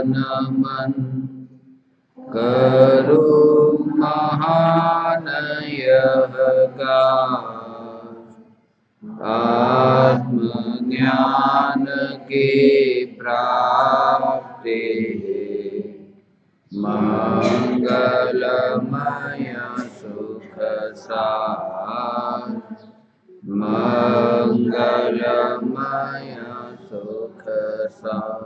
नमन करो महान यह आत्मज्ञान की प्राप्ति मंगलमय सुख सार मंगलमय सुख सार।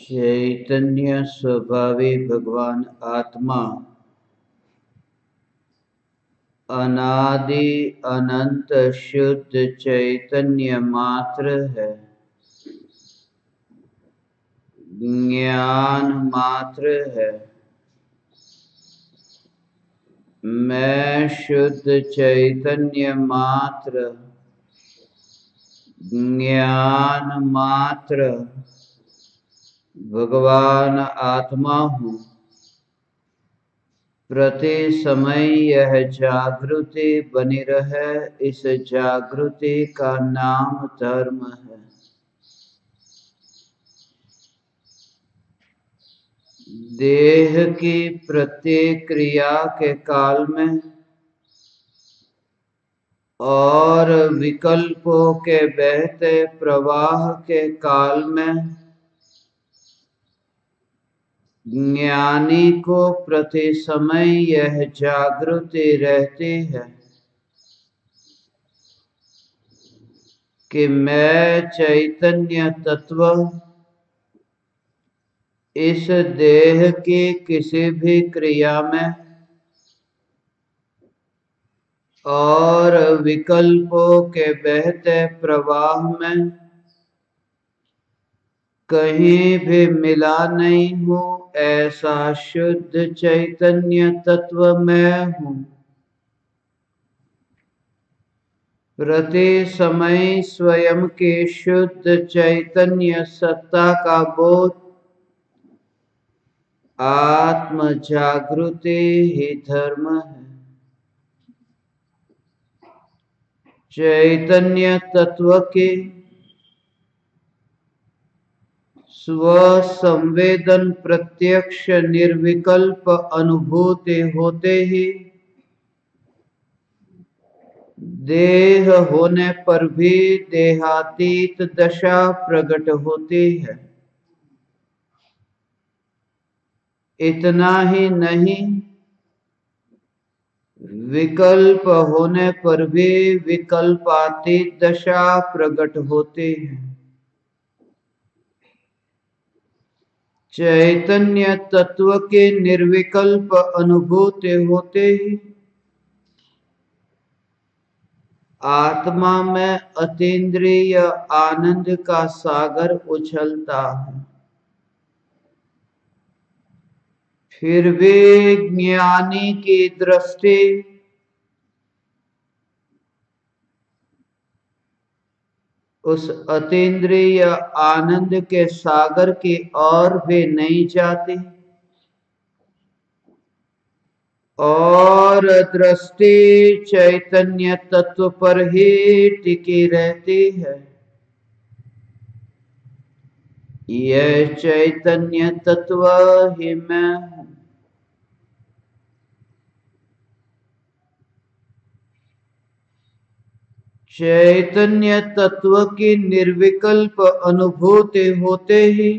चैतन्य स्वभावी भगवान आत्मा अनादि अनंत शुद्ध चैतन्य मात्र है, ज्ञान मात्र है। मैं शुद्ध चैतन्य मात्र, ज्ञान मात्र भगवान आत्मा हूँ। प्रति समय यह जागृति बनी रहे, इस जागृति का नाम धर्म है। देह की प्रत्येक क्रिया के काल में और विकल्पों के बहते प्रवाह के काल में ज्ञानी को प्रति समय यह जागृति रहती है कि मैं चैतन्य तत्व इस देह की किसी भी क्रिया में और विकल्पों के बहते प्रवाह में कहीं भी मिला नहीं हूँ। ऐसा शुद्ध चैतन्य तत्व मैं हूँ। प्रति समय स्वयं की शुद्ध चैतन्य सत्ता का बोध आत्म जागृति ही धर्म है। चैतन्य तत्व की स्व संवेदन प्रत्यक्ष निर्विकल्प अनुभूति होते ही देह होने पर भी देहातीत दशा प्रकट होती है। इतना ही नहीं, विकल्प होने पर भी विकल्पातीत दशा प्रकट होती है। चैतन्य तत्व के निर्विकल्प अनुभूति होते ही आत्मा में अतीन्द्रिय आनंद का सागर उछलता है। फिर भी ज्ञानी की दृष्टि उस अतीन्द्रिय आनंद के सागर की ओर भी नहीं जाती और दृष्टि चैतन्य तत्व पर ही टिकी रहती है। यह चैतन्य तत्व ही मैं हूँ। चैतन्य तत्व की निर्विकल्प अनुभूति होते ही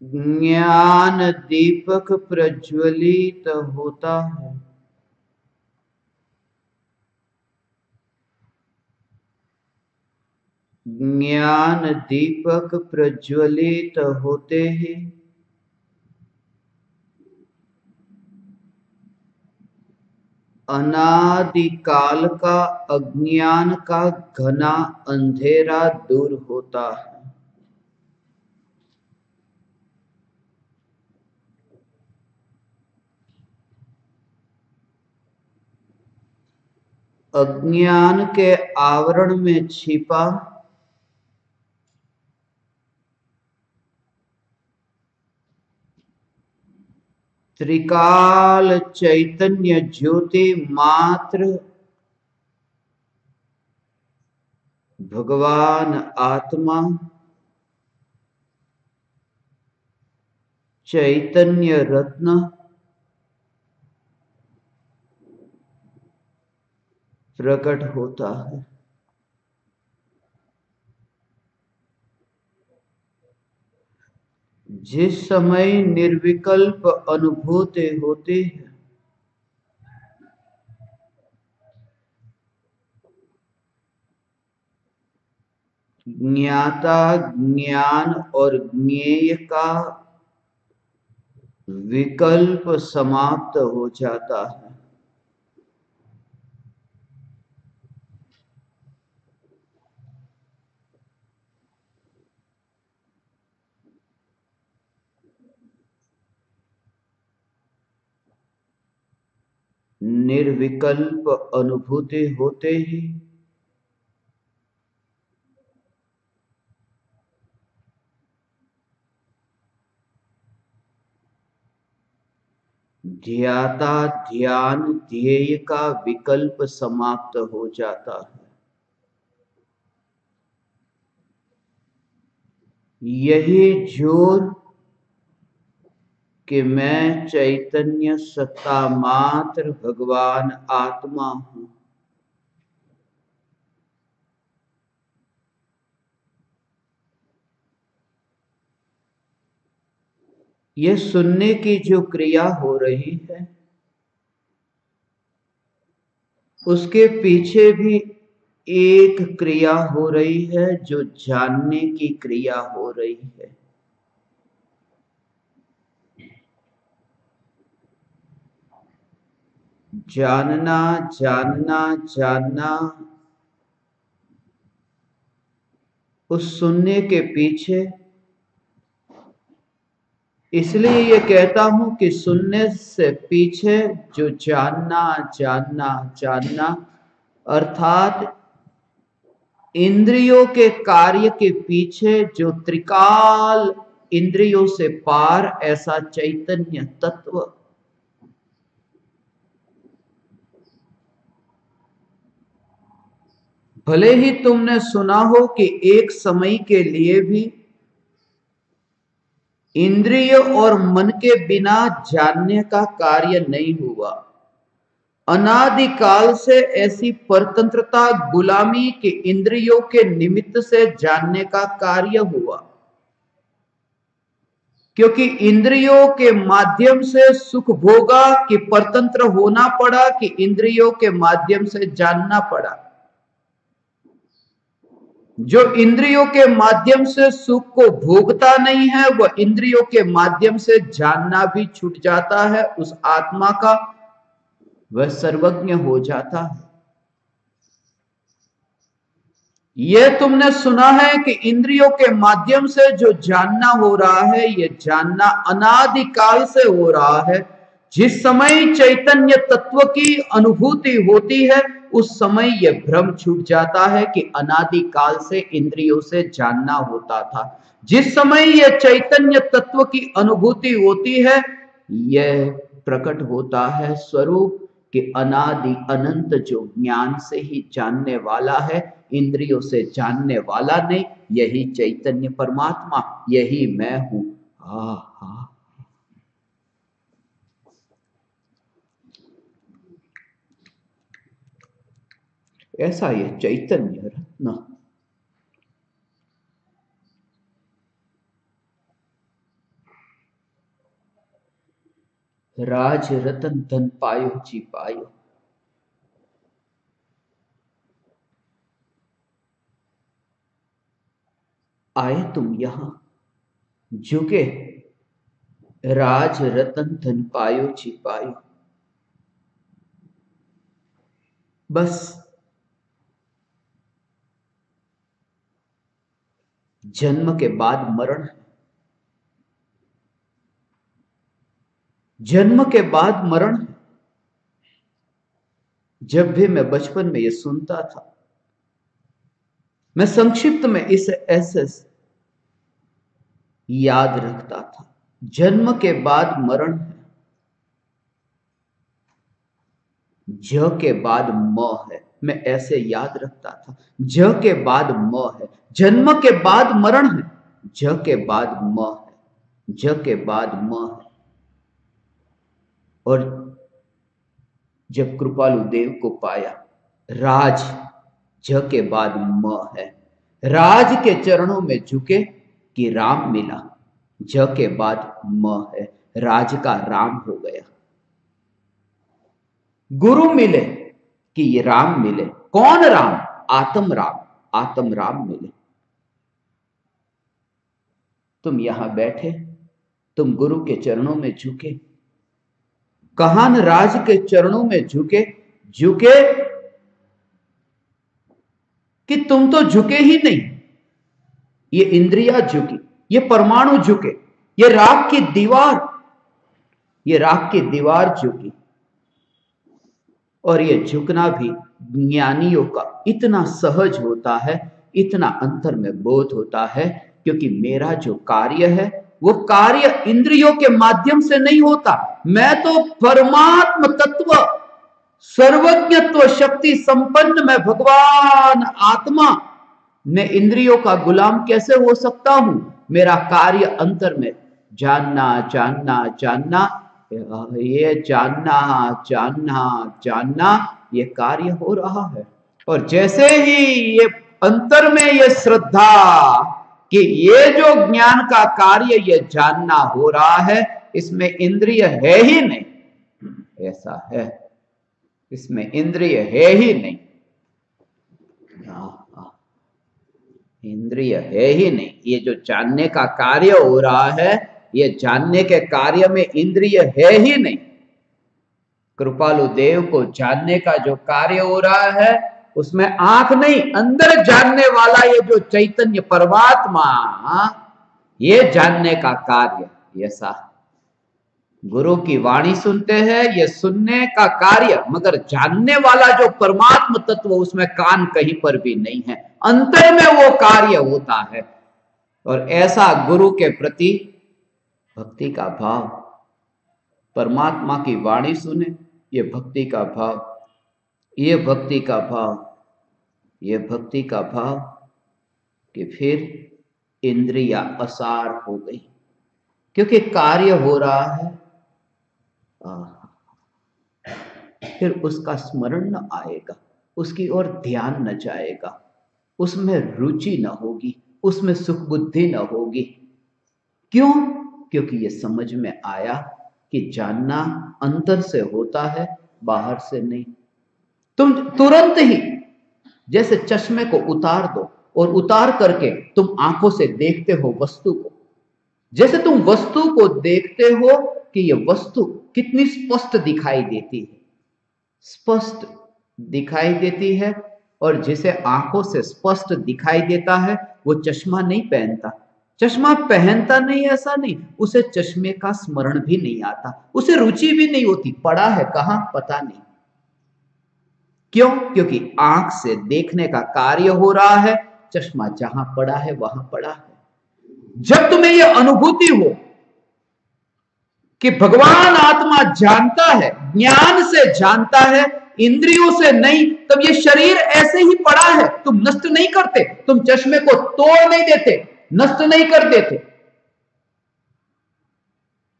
ज्ञान दीपक प्रज्वलित होता है। ज्ञान दीपक प्रज्वलित होते ही अनादिकाल का अज्ञान का घना अंधेरा दूर होता है। अज्ञान के आवरण में छिपा त्रिकाल चैतन्य ज्योति मात्र भगवान आत्मा चैतन्य रत्न प्रकट होता है। जिस समय निर्विकल्प अनुभूति होती है, ज्ञाता ज्ञान और ज्ञेय का विकल्प समाप्त हो जाता है। निर्विकल्प अनुभूति होते ही ध्याता ध्यान ध्येय का विकल्प समाप्त हो जाता है। यही जोर कि मैं चैतन्य सत्ता मात्र भगवान आत्मा हूं, यह सुनने की जो क्रिया हो रही है उसके पीछे भी एक क्रिया हो रही है जो जानने की क्रिया हो रही है। जानना जानना जानना, उस सुनने के पीछे इसलिए ये कहता हूं कि सुनने से पीछे जो जानना जानना जानना अर्थात इंद्रियों के कार्य के पीछे जो त्रिकाल इंद्रियों से पार ऐसा चैतन्य तत्व, भले ही तुमने सुना हो कि एक समय के लिए भी इंद्रिय और मन के बिना जानने का कार्य नहीं हुआ। अनादिकाल से ऐसी परतंत्रता गुलामी के इंद्रियों के निमित्त से जानने का कार्य हुआ, क्योंकि इंद्रियों के माध्यम से सुख भोगा कि परतंत्र होना पड़ा कि इंद्रियों के माध्यम से जानना पड़ा। जो इंद्रियों के माध्यम से सुख को भोगता नहीं है वह इंद्रियों के माध्यम से जानना भी छूट जाता है। उस आत्मा का वह सर्वज्ञ हो जाता है। यह तुमने सुना है कि इंद्रियों के माध्यम से जो जानना हो रहा है यह जानना अनादिकाल से हो रहा है। जिस समय चैतन्य तत्व की अनुभूति होती है उस समय यह भ्रम छूट जाता है कि अनादिकाल से इंद्रियों से जानना होता था। जिस समय यह चैतन्य तत्व की अनुभूति होती है यह प्रकट होता है स्वरूप कि अनादि अनंत जो ज्ञान से ही जानने वाला है, इंद्रियों से जानने वाला नहीं, यही चैतन्य परमात्मा, यही मैं हूं। ऐसा ये चैतन्य रत्न राज रतन धन पायो जी पायो। आए तुम यहां झुके, राज रतन धन पायो जी पायो। बस जन्म के बाद मरण है, जन्म के बाद मरण है। जब भी मैं बचपन में ये सुनता था, मैं संक्षिप्त में इसे ऐसे याद रखता था, जन्म के बाद मरण है, ज के बाद म है। मैं ऐसे याद रखता था, ज के बाद म है, जन्म के बाद मरण है, ज के बाद म है, ज के बाद म है। और जब कृपालु देव को पाया, राज ज के बाद म है, राज के चरणों में झुके कि राम मिला, ज के बाद म है, राज का राम हो गया। गुरु मिले कि ये राम मिले। कौन राम? आत्म राम, आत्म राम मिले। तुम यहां बैठे, तुम गुरु के चरणों में झुके, कहान राज के चरणों में झुके, झुके कि तुम तो झुके ही नहीं, ये इंद्रिया झुकी, ये परमाणु झुके, ये राग की दीवार, ये राग की दीवार झुकी। और ये झुकना भी ज्ञानियों का इतना सहज होता है, इतना अंतर में बोध होता है, क्योंकि मेरा जो कार्य है वो कार्य इंद्रियों के माध्यम से नहीं होता। मैं तो परमात्म तत्व, सर्वज्ञत्व शक्ति संपन्न मैं भगवान आत्मा, मैं इंद्रियों का गुलाम कैसे हो सकता हूं? मेरा कार्य अंतर में जानना जानना जानना, ये जानना जानना जानना, ये कार्य हो रहा है। और जैसे ही ये अंतर में ये श्रद्धा कि ये जो ज्ञान का कार्य ये जानना हो रहा है, इसमें इंद्रिय है ही नहीं, ऐसा है, इसमें इंद्रिय है ही नहीं, इंद्रिय है ही नहीं। ये जो जानने का कार्य हो रहा है, ये जानने के कार्य में इंद्रिय है ही नहीं। कृपालु देव को जानने का जो कार्य हो रहा है, उसमें आंख नहीं, अंदर जानने वाला ये जो चैतन्य परमात्मा, ये जानने का कार्य। ऐसा गुरु की वाणी सुनते हैं, ये सुनने का कार्य, मगर जानने वाला जो परमात्म तत्व, उसमें कान कहीं पर भी नहीं है, अंतर में वो कार्य होता है। और ऐसा गुरु के प्रति भक्ति का भाव, परमात्मा की वाणी सुने, ये भक्ति का भाव, ये भक्ति का भाव, ये भक्ति का भाव कि फिर इंद्रिया असार हो गई, क्योंकि कार्य हो रहा है। फिर उसका स्मरण न आएगा, उसकी ओर ध्यान न जाएगा, उसमें रुचि न होगी, उसमें सुख बुद्धि न होगी। क्यों? क्योंकि ये समझ में आया कि जानना अंतर से होता है, बाहर से नहीं। तुम तुरंत ही जैसे चश्मे को उतार दो और उतार करके तुम आंखों से देखते हो वस्तु को, जैसे तुम वस्तु को देखते हो कि यह वस्तु कितनी स्पष्ट दिखाई देती है, स्पष्ट दिखाई देती है, और जिसे आंखों से स्पष्ट दिखाई देता है वो चश्मा नहीं पहनता। चश्मा पहनता नहीं ऐसा नहीं, उसे चश्मे का स्मरण भी नहीं आता, उसे रुचि भी नहीं होती, पड़ा है कहां पता नहीं। क्यों? क्योंकि आंख से देखने का कार्य हो रहा है, चश्मा जहां पड़ा है वहां पड़ा है। जब तुम्हें यह अनुभूति हो कि भगवान आत्मा जानता है, ज्ञान से जानता है, इंद्रियों से नहीं, तब ये शरीर ऐसे ही पड़ा है, तुम नष्ट नहीं करते, तुम चश्मे को तोड़ नहीं देते, नष्ट नहीं कर देते,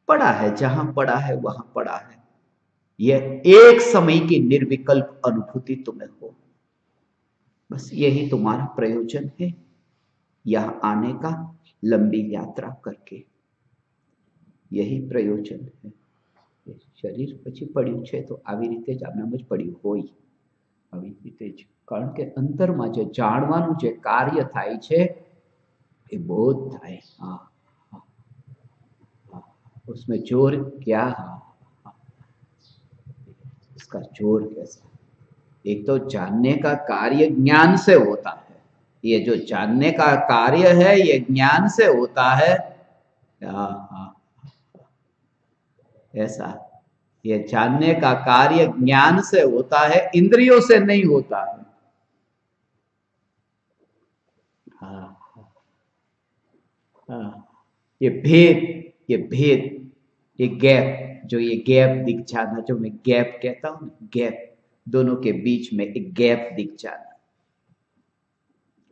पड़ा है, जहां पड़ा है वहां पड़ा है। यह एक समय की निर्विकल्प अनुभूति तुम्हें हो। बस यही तुम्हारा प्रयोजन है यह आने का, लंबी यात्रा करके, यही प्रयोजन है। શરીર પછી પડ્યું છે તો આવી રીતે જ આપણામાં જ પડ્યું હોય, આવી રીતે જ, કારણ કે અંતરમાં જે જાણવાનું જે કાર્ય થાય છે એ બોધ થાય। हाँ, हाँ, हाँ, उसमें जोर क्या, हाँ, हाँ, इसका जोर कैसा, एक तो जानने का कार्य ज्ञान से होता है, ये जो जानने का कार्य है ये ज्ञान से होता है। हाँ, हाँ, ऐसा, ये जानने का कार्य ज्ञान से होता है, इंद्रियों से नहीं होता है। हाँ, हाँ, ये भेद, ये गैप, जो ये गैप दिख जाना, जो मैं गैप कहता हूं, गैप, दोनों के बीच में एक गैप दिख जाना,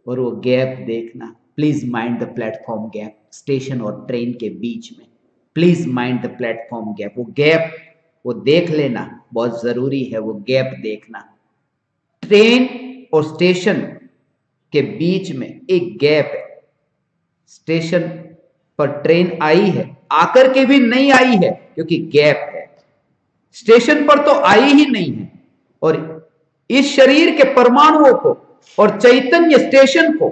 और वो गैप देखना। Please mind the platform gap, station और ट्रेन के बीच में, please mind the platform gap, वो गैप वो देख लेना, बहुत जरूरी है वो गैप देखना। ट्रेन और स्टेशन के बीच में एक गैप है, स्टेशन पर ट्रेन आई है, आकर के भी नहीं आई है क्योंकि गैप है, स्टेशन पर तो आई ही नहीं है। और इस शरीर के परमाणुओं को और चैतन्य स्टेशन को,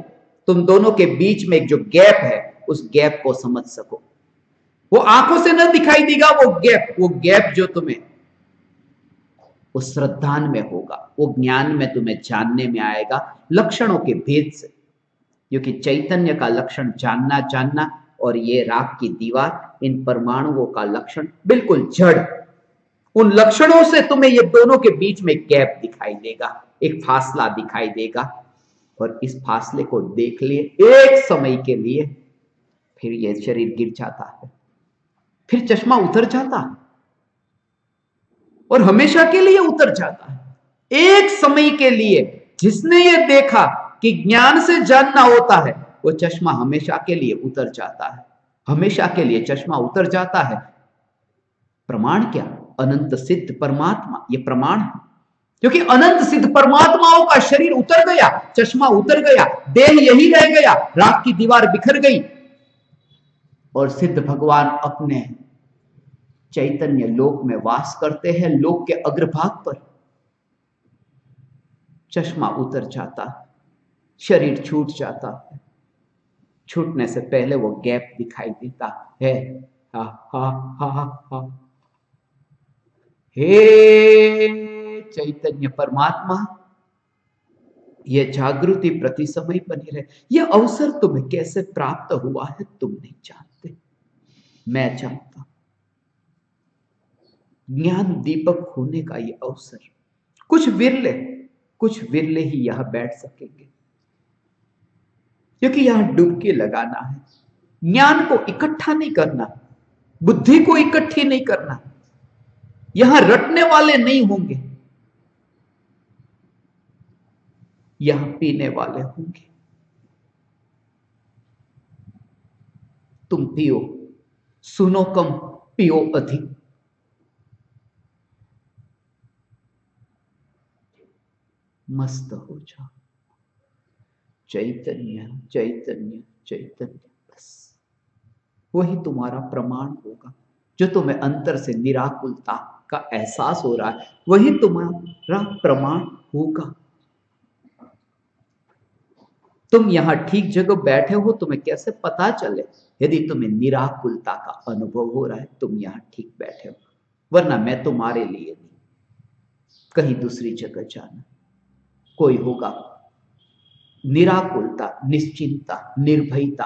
तुम दोनों के बीच में एक जो गैप है, उस गैप को समझ सको। वो आंखों से न दिखाई देगा वो गैप जो तुम्हें उस श्रद्धान में होगा, वो ज्ञान में तुम्हें जानने में आएगा, लक्षणों के भेद से, क्योंकि चैतन्य का लक्षण जानना, और ये राख की दीवार, इन परमाणुओं का लक्षण बिल्कुल जड़। उन लक्षणों से तुम्हें ये दोनों के बीच में गैप दिखाई देगा, एक फासला दिखाई देगा, और इस फासले को देख लिए एक समय के लिए, फिर ये शरीर गिर जाता है, फिर चश्मा उतर जाता है, और हमेशा के लिए उतर जाता है। एक समय के लिए जिसने ये देखा कि ज्ञान से जानना होता है, वो चश्मा हमेशा के लिए उतर जाता है, हमेशा के लिए चश्मा उतर जाता है। प्रमाण क्या? अनंत सिद्ध परमात्मा, ये प्रमाण है, क्योंकि अनंत सिद्ध परमात्माओं का शरीर उतर गया, चश्मा उतर गया, देह यही रह गया, राख की दीवार बिखर गई, और सिद्ध भगवान अपने चैतन्य लोक में वास करते हैं, लोक के अग्रभाग पर। चश्मा उतर जाता है, शरीर छूट जाता है, छूटने से पहले वो गैप दिखाई देता है। हा हा हा हा, हे चैतन्य परमात्मा, ये जागृति प्रति समय बनी रहे। ये अवसर तुम्हें कैसे प्राप्त हुआ है तुम नहीं जानते, मैं जानता। ज्ञान दीपक होने का ये अवसर, कुछ विरले ही यहां बैठ सकेंगे, क्योंकि यहां डुबकी लगाना है, ज्ञान को इकट्ठा नहीं करना, बुद्धि को इकट्ठी नहीं करना, यहां रटने वाले नहीं होंगे, यहां पीने वाले होंगे। तुम पियो, सुनो कम, पियो अधिक। मस्त हो जाओ, चैतन्य चैतन्य चैतन्य, बस वही तुम्हारा प्रमाण होगा। जो तुम्हें अंतर से निराकुलता का एहसास हो रहा है, वही तुम्हारा प्रमाण होगा। तुम यहां ठीक जगह बैठे हो, तुम्हें कैसे पता चले? यदि तुम्हें निराकुलता का अनुभव हो रहा है, तुम यहां ठीक बैठे हो, वरना मैं तुम्हारे लिए नहीं, कहीं दूसरी जगह जाना। कोई होगा निराकुलता, निश्चिंता, निर्भयता,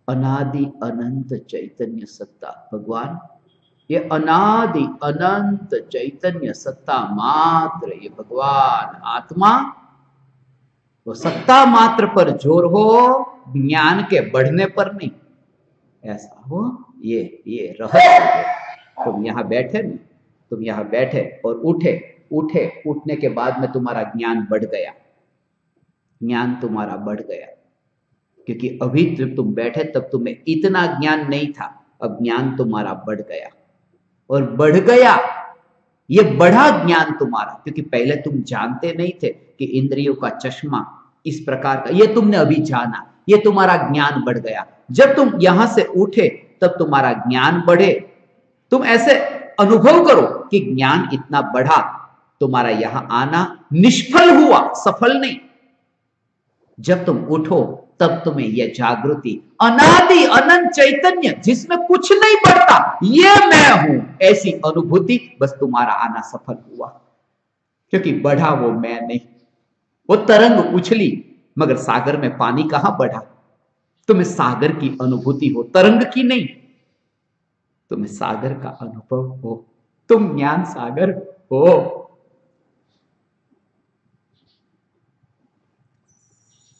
अनादि अनंत चैतन्य सत्ता भगवान, ये अनादि अनंत चैतन्य सत्ता मात्र, ये भगवान आत्मा, वो सत्ता मात्र पर जोर हो, ज्ञान के बढ़ने पर नहीं। ऐसा हो, ये रहस्य है। तुम यहां बैठे नहीं, तुम यहां बैठे और उठने के बाद में तुम्हारा ज्ञान बढ़ गया, ज्ञान तुम्हारा बढ़ गया, क्योंकि अभी जब तुम बैठे तब तुम्हें इतना ज्ञान नहीं था, अब ज्ञान तुम्हारा बढ़ गया, और बढ़ गया ये बढ़ा ज्ञान तुम्हारा, क्योंकि पहले तुम जानते नहीं थे कि इंद्रियों का चश्मा इस प्रकार का, ये तुमने अभी जाना, ये तुम्हारा ज्ञान बढ़ गया। जब तुम यहां से उठे तब तुम्हारा ज्ञान बढ़े, तुम ऐसे अनुभव करो कि ज्ञान इतना बढ़ा, तुम्हारा यहां आना निष्फल हुआ, सफल नहीं। जब तुम उठो तब तुम्हें यह जागृति, अनादि अनंत चैतन्य जिसमें कुछ नहीं बढ़ता, ये मैं हूं, ऐसी अनुभूति, बस तुम्हारा आना सफल हुआ। क्योंकि बढ़ा वो मैं नहीं, वो तरंग उछली, मगर सागर में पानी कहां बढ़ा। तुम्हें सागर की अनुभूति हो, तरंग की नहीं। तुम्हें सागर का अनुभव हो, तुम ज्ञान सागर हो।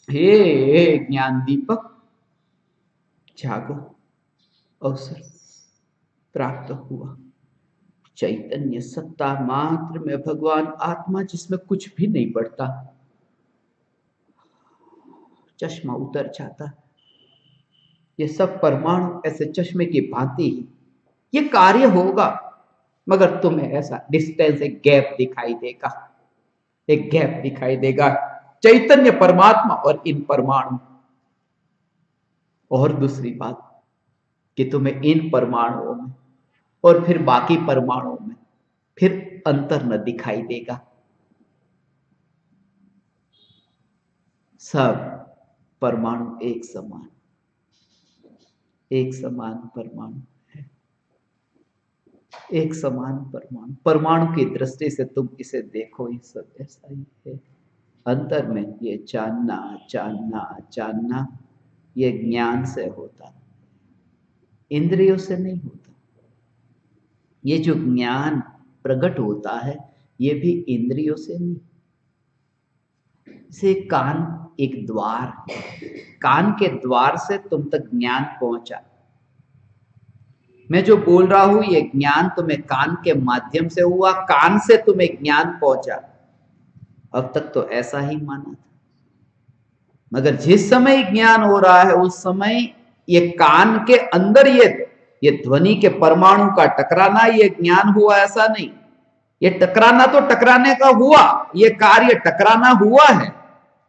हे ज्ञान दीपक, जागो, अवसर प्राप्त हुआ। चैतन्य सत्ता मात्र में भगवान आत्मा, जिसमें कुछ भी नहीं बढ़ता। चश्मा उतर जाता, ये सब परमाणु ऐसे चश्मे की भांति ही ये कार्य होगा, मगर तुम्हें ऐसा डिस्टेंस, एक गैप दिखाई देगा, एक गैप दिखाई देगा चैतन्य परमात्मा और इन परमाणु। और दूसरी बात कि तुम्हें इन परमाणुओं में और फिर बाकी परमाणुओं में फिर अंतर न दिखाई देगा। सब परमाणु एक समान, एक समान परमाणु है, एक समान परमाणु। परमाणु की दृष्टि से तुम इसे देखो, ये सब ऐसा ही है। अंतर में ये जानना जानना जानना, ये ज्ञान से होता, इंद्रियों से नहीं होता। ये जो ज्ञान प्रकट होता है, ये भी इंद्रियों से नहीं। से कान एक द्वार है, कान के द्वार से तुम तक ज्ञान पहुंचा। मैं जो बोल रहा हूं ये ज्ञान तुम्हें कान के माध्यम से हुआ, कान से तुम्हें ज्ञान पहुंचा। अब तक तो ऐसा ही माना था, मगर जिस समय ज्ञान हो रहा है उस समय ये कान के अंदर ये ध्वनि के परमाणु का टकराना, ये ज्ञान हुआ ऐसा नहीं। ये टकराना तो टकराने का हुआ, ये कार्य टकराना हुआ है।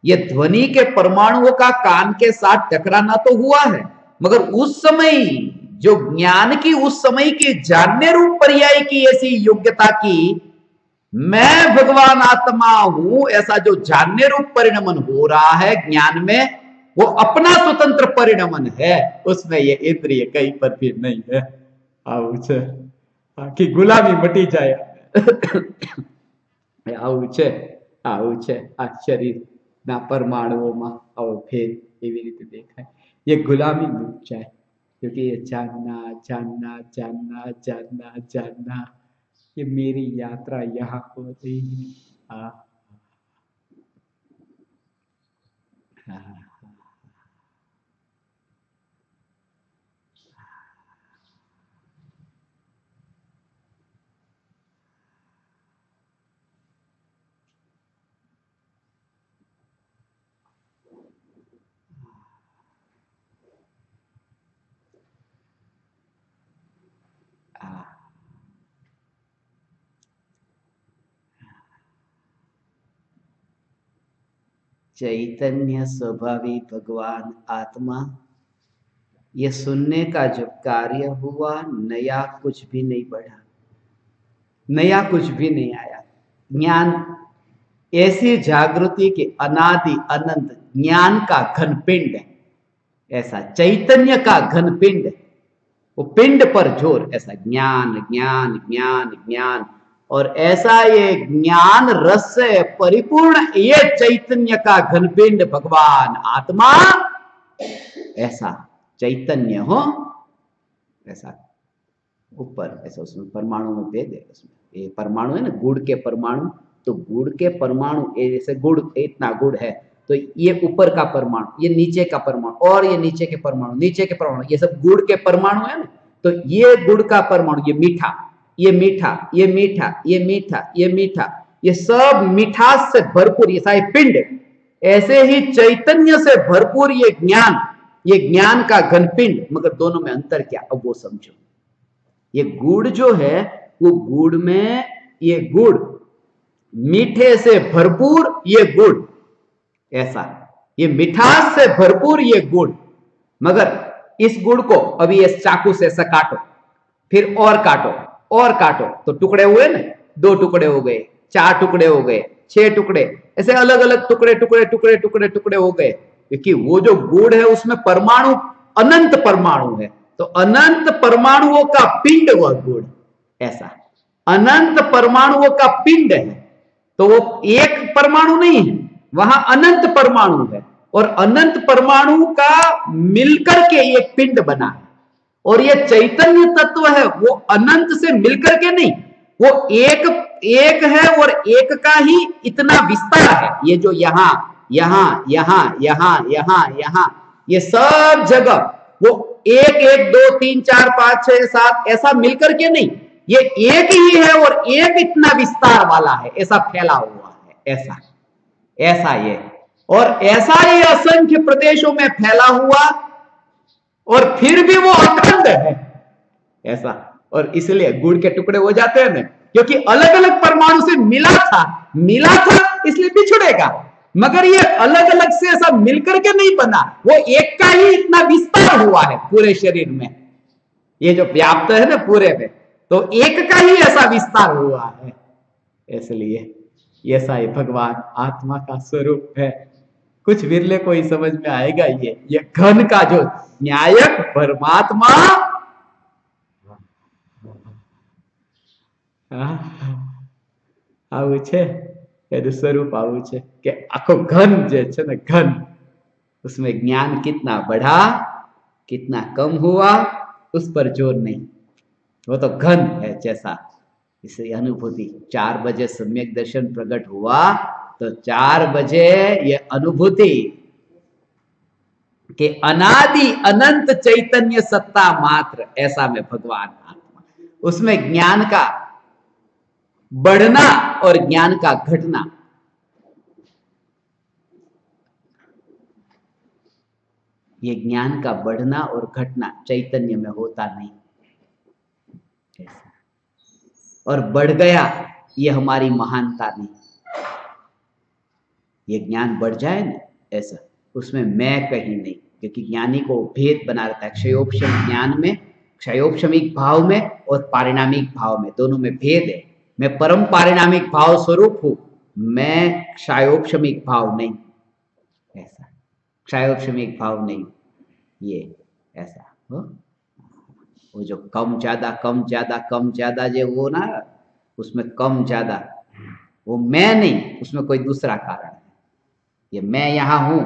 ये ध्वनि के परमाणुओं का कान के साथ टकराना तो हुआ है, मगर उस समय जो ज्ञान की, उस समय की जानने रूप पर्याय की ऐसी योग्यता की, मैं भगवान आत्मा हूं, ऐसा जो जानने रूप परिणमन हो रहा है ज्ञान में, वो अपना स्वतंत्र परिणमन है। उसमें ये इंद्रिय कहीं पर भी नहीं है। कि गुलामी मटी जाए। આવું છે આ શરીર ના પરમાણુઓમાં આવો ભેદ એવી રીતે દેખાય, ये गुलामी मिट जाए, क्योंकि ये जानना जानना जानना जानना जानना, ये मेरी यात्रा यहाँ हो रही है। चैतन्य स्वभावी भगवान आत्मा, ये सुनने का जो कार्य हुआ, नया कुछ भी नहीं बढ़ा, नया कुछ भी नहीं आया। ज्ञान ऐसी जागृति के अनादि अनंत ज्ञान का घनपिंड है, ऐसा चैतन्य का घनपिंड, वो पिंड पर जोर, ऐसा ज्ञान ज्ञान ज्ञान ज्ञान, और ऐसा ये ज्ञान रस से परिपूर्ण ये चैतन्य का घनपिंड भगवान आत्मा, ऐसा चैतन्य हो, ऐसा ऊपर ऐसा उसमें परमाणु में भेद है। उसमें ये परमाणु है ना, गुड़ के परमाणु, तो गुड़ के परमाणु जैसे गुड़, इतना गुड़ है तो ये ऊपर का परमाणु, ये नीचे का परमाणु, और ये नीचे के परमाणु, नीचे के परमाणु, ये सब गुड़ के परमाणु है ना। तो ये गुड़ का परमाणु, ये मीठा, ये मीठा, ये मीठा, ये मीठा, ये मीठा, ये सब मिठास से भरपूर ये सारे पिंड। ऐसे ही चैतन्य से भरपूर ये ज्ञान का घनपिंड, मगर दोनों में अंतर क्या, अब वो समझो। ये गुड़ जो है वो गुड़ में ये गुड़, मीठे से भरपूर ये गुड़, ऐसा, ये मिठास से भरपूर ये गुड़। मगर इस गुड़ को अभी इस चाकू से ऐसा काटो, फिर और काटो और काटो, तो टुकड़े हुए ना, 2 टुकड़े हो गए, 4 टुकड़े हो गए, 6 टुकड़े, ऐसे अलग अलग टुकड़े टुकड़े टुकड़े टुकड़े टुकड़े हो गए, क्योंकि वो जो गुड़ है उसमें परमाणु, अनंत परमाणु है, तो अनंत परमाणुओं का पिंड वह गुड़, ऐसा अनंत परमाणुओं का पिंड है। तो वो एक परमाणु नहीं है, वहां अनंत परमाणु है, और अनंत परमाणु का मिलकर के एक पिंड बना है। और ये चैतन्य तत्व है, वो अनंत से मिलकर के नहीं, वो एक है, और एक का ही इतना विस्तार है। ये जो यहां यहां यहां यहां यहां यहां ये सब जगह, वो 1 1 2 3 4 5 6 7 ऐसा मिलकर के नहीं, ये एक ही है, और एक इतना विस्तार वाला है, ऐसा फैला हुआ है, ऐसा ऐसा ये, और ऐसा ही असंख्य प्रदेशों में फैला हुआ, और फिर भी वो अखंड है, ऐसा। और इसलिए गुड़ के टुकड़े हो जाते हैं ना, क्योंकि अलग अलग परमाणु से मिला था इसलिए बिछड़ेगा, मगर ये अलग अलग से ऐसा मिलकर के नहीं बना, वो एक का ही इतना विस्तार हुआ है पूरे शरीर में, ये जो व्याप्त है ना पूरे में, तो एक का ही ऐसा विस्तार हुआ है। इसलिए ऐसा ही भगवान आत्मा का स्वरूप है। कुछ विरले को ही समझ में आएगा ये घन का जो न्यायक परमात्मा आવું છે એનું स्वरूप आવું છે कि आखो घन जे छे ने घन, उसमें ज्ञान कितना बढ़ा कितना कम हुआ उस पर जोर नहीं, वो तो घन है जैसा। इसे अनुभूति 4 बजे सम्यक दर्शन प्रकट हुआ, तो 4 बजे ये अनुभूति कि अनादि अनंत चैतन्य सत्ता मात्र, ऐसा में भगवान आत्मा, उसमें ज्ञान का बढ़ना और ज्ञान का घटना, ये ज्ञान का बढ़ना और घटना चैतन्य में होता नहीं, ऐसा। और बढ़ गया ये हमारी महानता नहीं, ये ज्ञान बढ़ जाए ना ऐसा, उसमें मैं कहीं नहीं, क्योंकि ज्ञानी को भेद बना रहता है। क्षयोपशम ज्ञान में, क्षयोपशमिक भाव में और पारिणामिक भाव में, दोनों में भेद है। मैं परम पारिणामिक भाव स्वरूप हूं, मैं क्षयोपशमिक भाव नहीं, ऐसा क्षयोपशमिक भाव नहीं, ये ऐसा हो। वो जो कम ज्यादा कम ज्यादा कम ज्यादा जो वो ना, उसमें कम ज्यादा वो मैं नहीं, उसमें कोई दूसरा कारण है। ये मैं यहां हूं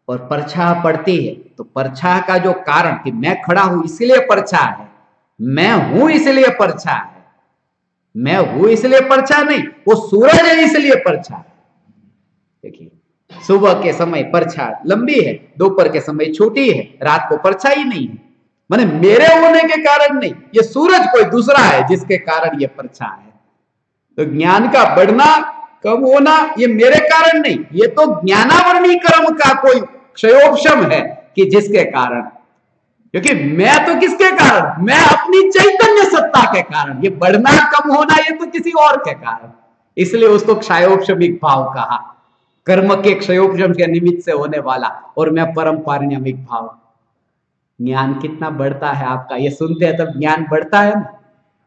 और परछाह पड़ती है, तो परछाह का जो कारण कि मैं खड़ा हूं इसलिए परछाह है, मैं हूं इसलिए परछाह है, मैं हूं इसलिए परछाह नहीं, वो सूरज है इसलिए परछाह है। देखिए सुबह के समय परछाह लंबी है, दोपहर के समय छोटी है, रात को परछाह ही नहीं है, माने मेरे होने के कारण नहीं, ये सूरज कोई दूसरा है जिसके कारण ये परछाह है। तो ज्ञान का बढ़ना कम होना ये मेरे कारण नहीं, ये तो ज्ञानावरणी कर्म का कोई क्षयोपशम है कि जिसके कारण, क्योंकि मैं तो किसके कारण, मैं अपनी चैतन्य सत्ता के कारण, ये बढ़ना कम होना ये तो किसी और के कारण, इसलिए उसको क्षयोपशमिक भाव कहा, कर्म के क्षयोपशम के निमित्त से होने वाला। और मैं परम पारिणामिक भाव। ज्ञान कितना बढ़ता है आपका, ये सुनते हैं तब ज्ञान बढ़ता है ना,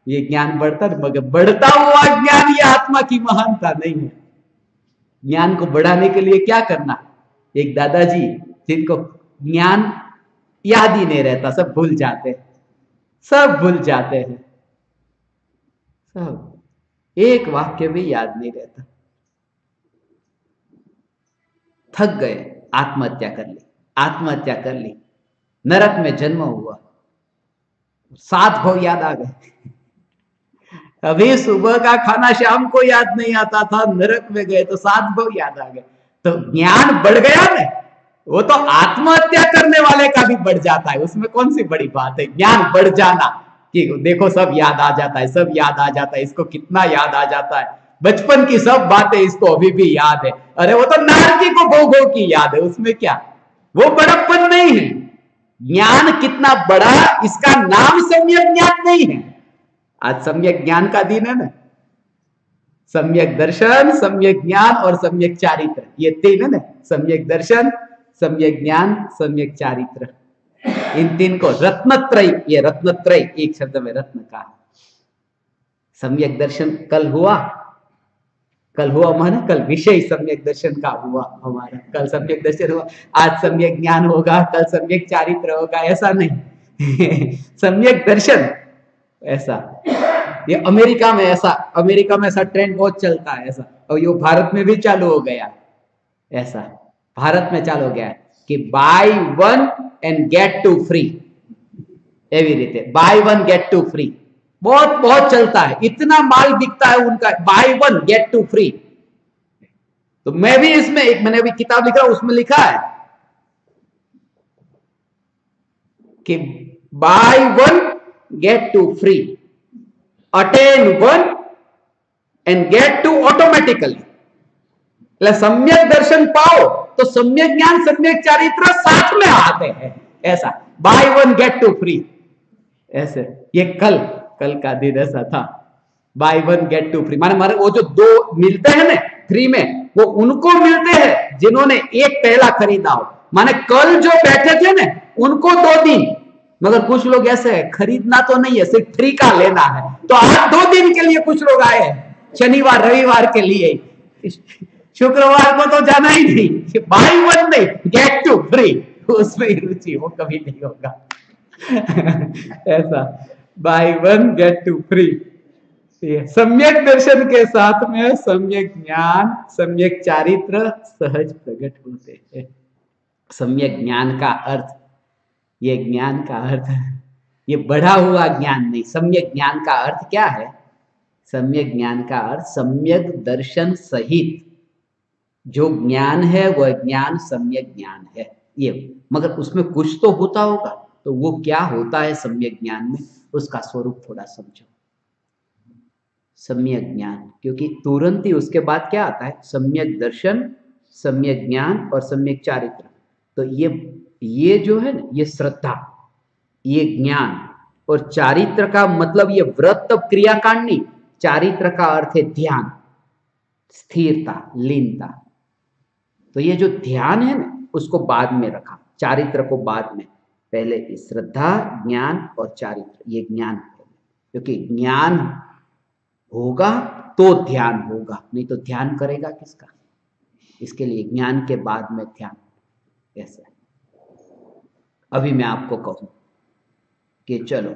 ये ज्ञान बढ़ता है, मगर बढ़ता हुआ ज्ञान ये आत्मा की महानता नहीं है। ज्ञान को बढ़ाने के लिए क्या करना, एक दादाजी जिनको ज्ञान याद ही नहीं रहता, सब भूल जाते हैं, सब भूल जाते हैं, सब एक वाक्य भी याद नहीं रहता, थक गए, आत्महत्या कर ली, आत्महत्या कर ली, नरक में जन्म हुआ, 7 भव याद आ गए। अभी सुबह का खाना शाम को याद नहीं आता था, नरक में गए तो 7 भव याद आ गए। तो ज्ञान बढ़ गया ना, वो तो आत्महत्या करने वाले का भी बढ़ जाता है, उसमें कौन सी बड़ी बात है ज्ञान बढ़ जाना, कि देखो सब याद आ जाता है, सब याद आ जाता है, इसको कितना याद आ जाता है, बचपन की सब बातें इसको अभी भी याद है। अरे वो तो नारकी को भो भो की याद है, उसमें क्या, वो बड़प्पन नहीं है। ज्ञान कितना बड़ा, इसका नाम सम्यक ज्ञान नहीं है। आज सम्यक ज्ञान का दिन है ना, सम्यक दर्शन, सम्यक ज्ञान और सम्यक चारित्र, ये तीन है ना। सम्यक दर्शन, सम्यक ज्ञान, सम्यक चारित्र, इन तीन को रत्नत्रय, ये रत्नत्रय एक शब्द में रत्न का। सम्यक दर्शन कल हुआ, कल हुआ माना कल विषय सम्यक दर्शन का हुआ हमारा, कल सम्यक दर्शन हुआ, आज सम्यक ज्ञान होगा, कल सम्यक चारित्र होगा, ऐसा नहीं। सम्यक दर्शन ऐसा, ये अमेरिका में ऐसा, अमेरिका में ऐसा ट्रेंड बहुत चलता है ऐसा, और ये भारत में भी चालू हो गया ऐसा, भारत में चालू हो गया है कि buy one and get two free, एवी रीते buy one get two free बहुत बहुत चलता है, इतना माल बिकता है उनका, buy one get two free. तो मैं भी इसमें एक, मैंने अभी किताब लिखा उसमें लिखा है कि buy one get two free, attain one and get two automatically. सम्यक दर्शन पाओ तो सम्यक ज्ञान, सम्यक चारित्र साथ में आते हैं ऐसा, buy one get two free ऐसे। ये कल का दिन ऐसा था, buy one get two free, माने मारे वो जो दो मिलते हैं ना फ्री में, वो उनको मिलते हैं जिन्होंने एक पहला खरीदा हो। माने कल जो बैठे थे ना उनको 2 दिन, मगर कुछ लोग ऐसे है खरीदना तो नहीं है, सिर्फ फ्री का लेना है, तो आज 2 दिन के लिए कुछ लोग आए हैं, शनिवार रविवार के लिए, शुक्रवार को तो जाना ही नहीं, बाय वन नहीं गेट टू फ्री, उसमें रुचि हो कभी नहीं होगा। ऐसा buy one get two free. सम्यक दर्शन के साथ में सम्यक ज्ञान, सम्यक चारित्र सहज प्रकट होते हैं। सम्यक ज्ञान का अर्थ, ये ज्ञान का अर्थ ये बढ़ा हुआ ज्ञान नहीं, सम्यक ज्ञान का अर्थ क्या है? सम्यक ज्ञान का अर्थ सम्यक दर्शन सहित जो ज्ञान है वह ज्ञान सम्यक ज्ञान है ये, मगर उसमें कुछ तो होता होगा, तो वो क्या होता है सम्यक ज्ञान में, उसका स्वरूप थोड़ा समझो। सम्यक ज्ञान, क्योंकि तुरंत ही उसके बाद क्या आता है? सम्यक दर्शन, सम्यक ज्ञान और सम्यक चारित्र। तो ये जो है ना, ये श्रद्धा, ये ज्ञान, और चारित्र का मतलब ये व्रत क्रियाकांड नहीं, चारित्र का अर्थ है ध्यान, स्थिरता, लीनता। तो ये जो ध्यान है ना उसको बाद में रखा, चारित्र को बाद में, पहले श्रद्धा, ज्ञान और चारित्र, ये ज्ञान, क्योंकि ज्ञान होगा तो ध्यान होगा, नहीं तो ध्यान करेगा किसका? इसके लिए ज्ञान के बाद में ध्यान। ऐसा अभी मैं आपको कहूं कि चलो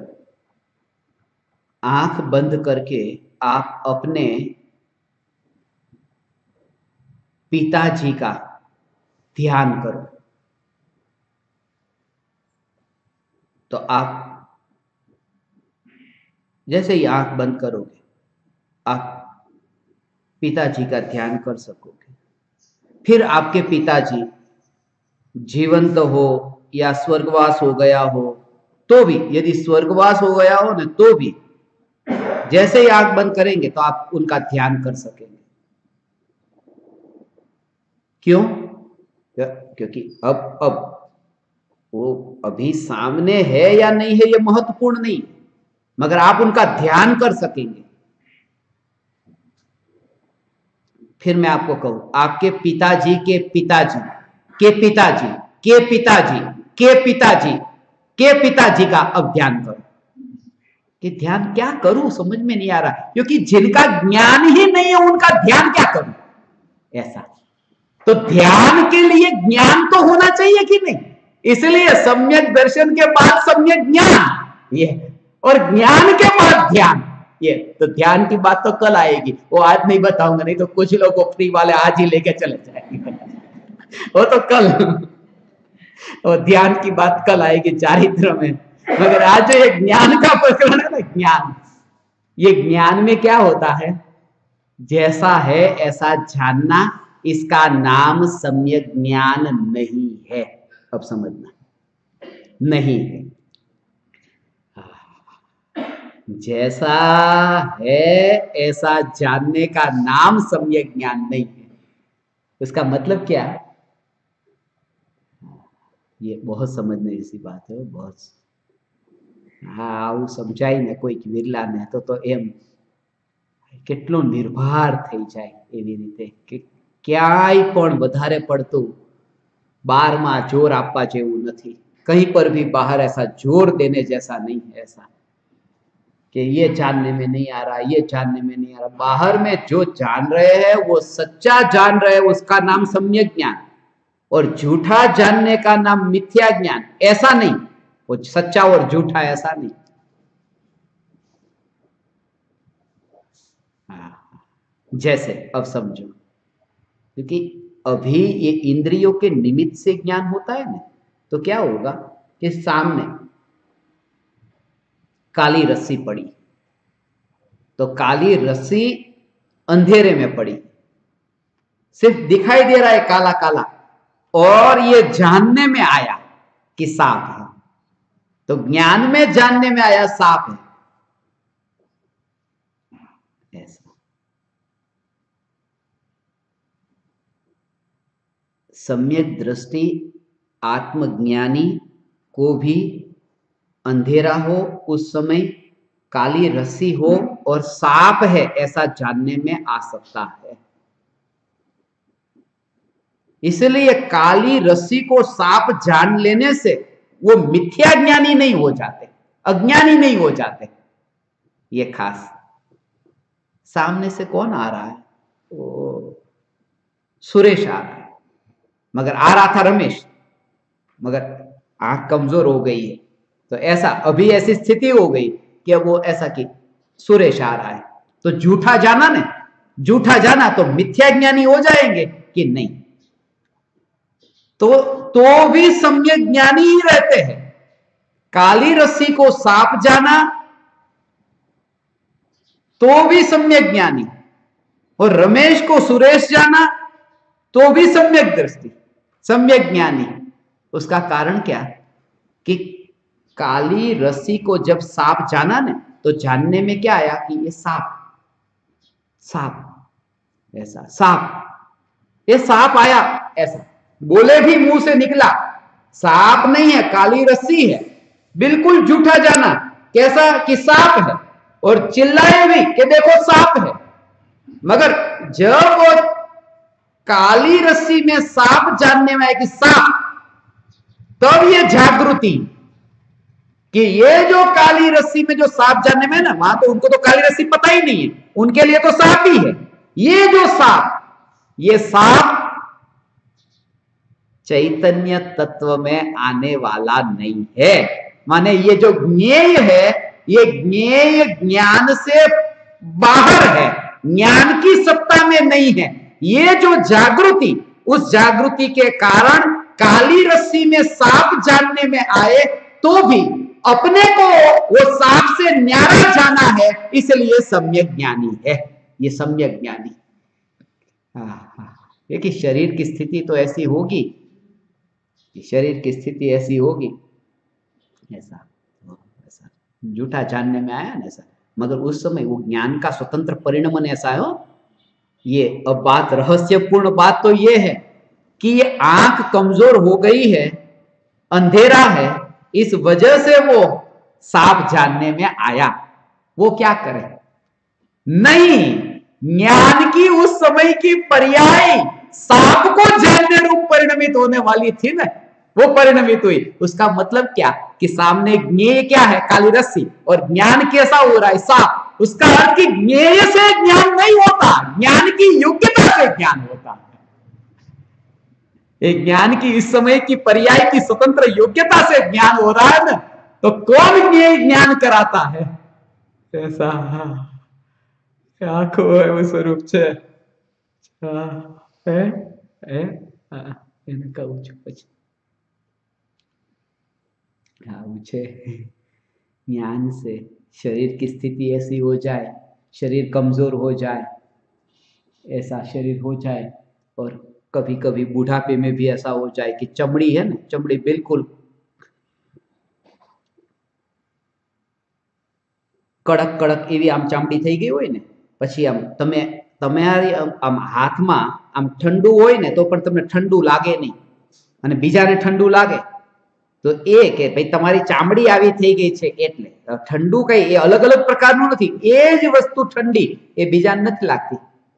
आंख बंद करके आप अपने पिताजी का ध्यान करो, तो आप जैसे ही आंख बंद करोगे आप पिताजी का ध्यान कर सकोगे। फिर आपके पिताजी जीवंत हो या स्वर्गवास हो गया हो तो भी, यदि स्वर्गवास हो गया हो ना तो भी जैसे ही आंख बंद करेंगे तो आप उनका ध्यान कर सकेंगे। क्यों? क्योंकि अब वो अभी सामने है या नहीं है ये महत्वपूर्ण नहीं, मगर आप उनका ध्यान कर सकेंगे। फिर मैं आपको कहूं, आपके पिताजी के पिताजी के पिताजी के पिताजी के पिताजी के पिताजी का अब ध्यान करो। कि ध्यान क्या करूं समझ में नहीं आ रहा, क्योंकि जिनका ज्ञान ही नहीं है उनका ध्यान क्या करूं? ऐसा तो ध्यान के लिए ज्ञान तो होना चाहिए कि नहीं, इसलिए सम्यक दर्शन के बाद सम्यक ज्ञान ये, और ज्ञान के बाद ध्यान ये। तो ध्यान की बात तो कल आएगी, वो आज नहीं बताऊंगा, नहीं तो कुछ लोग को फ्री वाले आज ही लेके चले जाएंगे। वो तो कल, और ध्यान की बात कल आएगी चारित्र में, मगर आज जो ये ज्ञान का प्रकरण है ना, ज्ञान, ये ज्ञान में क्या होता है? जैसा है ऐसा जानना, इसका नाम सम्यक ज्ञान नहीं है। अब समझना, नहीं है। जैसा है ऐसा जानने का नाम सम्यक ज्ञान नहीं है। उसका मतलब क्या? ये बहुत समझने जैसी बात है, बहुत। हाँ, समझाई ने कोई विरला ने तो एम કેટલો નિર્ભાર થઈ જાય એવી રીતે કે ક્યાંય પણ વધારે પડતું બારમાં જોર આપવા જેવું નથી, कहीं पर भी बाहर ऐसा जोर देने जैसा नहीं है, ऐसा कि ये जानने में नहीं आ रहा, ये जानने में नहीं आ रहा। बाहर में जो जान रहे हैं वो सच्चा जान रहे हैं, उसका नाम सम्यक ज्ञान, और झूठा जानने का नाम मिथ्या ज्ञान। ऐसा नहीं, वो सच्चा और झूठा ऐसा नहीं। जैसे अब समझो, क्योंकि अभी ये इंद्रियों के निमित्त से ज्ञान होता है ना, तो क्या होगा कि सामने काली रस्सी पड़ी, तो काली रस्सी अंधेरे में पड़ी, सिर्फ दिखाई दे रहा है काला काला, और ये जानने में आया कि सांप है, तो ज्ञान में जानने में आया सांप है, ऐसा। सम्यक दृष्टि आत्मज्ञानी को भी अंधेरा हो उस समय काली रस्सी हो और सांप है ऐसा जानने में आ सकता है। इसलिए काली रस्सी को सांप जान लेने से वो मिथ्या ज्ञानी नहीं हो जाते, अज्ञानी नहीं हो जाते। ये खास सामने से कौन आ रहा है? वो सुरेश आ रहा है, मगर आ रहा था रमेश, मगर आंख कमजोर हो गई है, तो ऐसा अभी ऐसी स्थिति हो गई कि वो ऐसा कि सुरेश आ रहा है, तो झूठा जाना ना, झूठा जाना तो मिथ्या ज्ञानी हो जाएंगे कि नहीं? तो भी सम्यक ज्ञानी ही रहते हैं। काली रस्सी को सांप जाना तो भी सम्यक ज्ञानी, और रमेश को सुरेश जाना तो भी सम्यक दृष्टि, सम्यक ज्ञानी। उसका कारण क्या? कि काली रस्सी को जब सांप जाना ना, तो जानने में क्या आया कि ये सांप, सांप ऐसा, सांप, ये सांप आया ऐसा, बोले भी मुंह से निकला, सांप नहीं है काली रस्सी है, बिल्कुल झूठा जाना। कैसा? कि सांप है, और चिल्लाए भी कि देखो सांप है। मगर जब वो काली रस्सी में सांप जानने में आए कि सांप, तब ये जागृति कि ये जो काली रस्सी में जो सांप जानने में है ना, वहां तो उनको तो काली रस्सी पता ही नहीं है, उनके लिए तो सांप ही है। ये जो सांप, ये सांप चैतन्य तत्व में आने वाला नहीं है। माने ये जो ज्ञेय है, ये ज्ञेय ज्ञान से बाहर है, ज्ञान की सत्ता में नहीं है। ये जो जागृति, उस जागृति के कारण काली रस्सी में सांप जानने में आए तो भी अपने को वो सांप से न्यारा जाना है, इसलिए सम्यक ज्ञानी है। ये सम्यक ज्ञानी। देखिए शरीर की स्थिति तो ऐसी होगी, शरीर की स्थिति ऐसी होगी, ऐसा ऐसा झूठा जानने में आया ना ऐसा, मगर उस समय वो ज्ञान का स्वतंत्र परिणमन ऐसा है। ये अब बात, रहस्यपूर्ण बात तो ये है कि ये आंख कमजोर हो गई है, अंधेरा है, इस वजह से वो सांप जानने में आया। वो क्या करे? नहीं, ज्ञान की उस समय की पर्याय सांप को जानने रूप परिणमित होने वाली थी ना, वो परिणमित हुई। उसका मतलब क्या? कि सामने ज्ञेय क्या है? काली रस्सी, और ज्ञान कैसा हो रहा है? सांप। उसका अर्थ कि ज्ञेय से ज्ञान नहीं होता, ज्ञान की योग्यता से ज्ञान होता है। एक ज्ञान की इस समय की पर्याय की स्वतंत्र योग्यता से ज्ञान हो रहा है ना, तो कौन ज्ञेय ज्ञान कराता है? ऐसा आंखो है वो स्वरूप છે એને કહું છું પછી આવું છે। ज्ञान से शरीर की स्थिति ऐसी हो जाए, शरीर कमजोर हो जाए, ऐसा शरीर हो जाए, और कभी कभी बुढ़ापे में भी ऐसा हो जाए कि चमड़ी है ना, चमड़ी बिल्कुल कड़क कड़क एवी आम चामड़ी थई गई होय ने, પછી આમ તમારી આમ હાથમાં આમ ઠંડુ હોય ને તો પણ તમને ઠંડુ લાગે નહીં, અને બીજાને ઠંડુ લાગે, તો એ કે ભાઈ તમારી ચામડી આવી થઈ ગઈ છે એટલે ઠંડુ કઈ એ અલગ અલગ પ્રકારનું નથી, એ જ વસ્તુ ઠંડી એ બીજાને નથી લાગતી,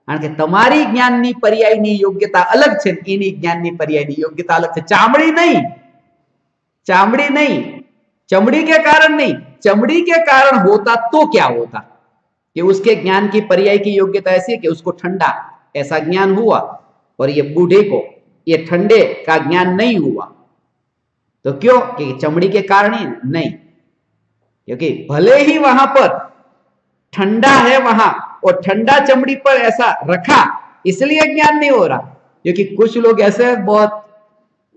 કારણ કે તમારી જ્ઞાનની પર્યાયની યોગ્યતા અલગ છે, એની જ્ઞાનની પર્યાયની योग्यता अलग છે। चामड़ी नहीं, चामड़ी नहीं, चमड़ी के कारण नहीं, चमड़ी के कारण होता तो क्या होता कि उसके ज्ञान की पर्याय की योग्यता ऐसी है कि उसको ठंडा ऐसा ज्ञान हुआ, और ये बूढ़े को ये ठंडे का ज्ञान नहीं हुआ। तो क्यों? कि चमड़ी के कारण ही नहीं, क्योंकि भले ही वहां पर ठंडा है वहां और ठंडा चमड़ी पर ऐसा रखा इसलिए ज्ञान नहीं हो रहा, क्योंकि कुछ लोग ऐसे बहुत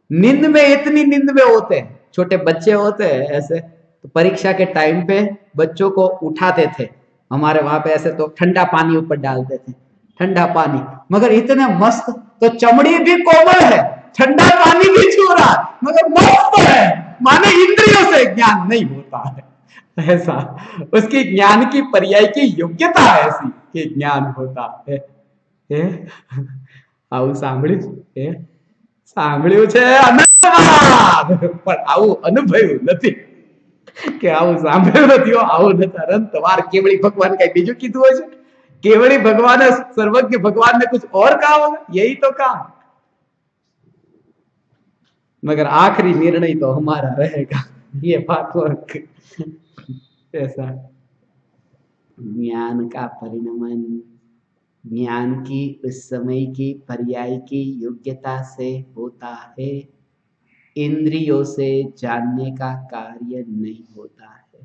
नींद में, इतनी नींद में होते हैं, छोटे बच्चे होते हैं ऐसे, तो परीक्षा के टाइम पे बच्चों को उठाते थे हमारे वहां पे ऐसे, तो ठंडा पानी ऊपर डालते थे, ठंडा पानी, मगर इतने मस्त, तो चमड़ी भी कोमल है, ठंडा पानी भी छू रहा मगर मस्त है, माने इंद्रियों से ज्ञान नहीं होता है ऐसा, उसकी ज्ञान की पर्याय की योग्यता ऐसी कि ज्ञान होता है। આવું સાંભળ્યું છે અનંતવાર, પણ આવું અનુભવ્યું નથી કે આવું સાંભળ્યું નથી, આવું નથી અનંતવાર। केवड़ी भगवान कहीं बीजू कीधु है, केवड़ी भगवान सर्वज्ञ भगवान ने कुछ और कहा होगा, यही तो कहा, मगर आखिरी निर्णय तो हमारा रहेगा, ये बात ऐसा। ज्ञान का परिणमन ज्ञान की उस समय की पर्याय की योग्यता से होता है, इंद्रियों से जानने का कार्य नहीं होता है,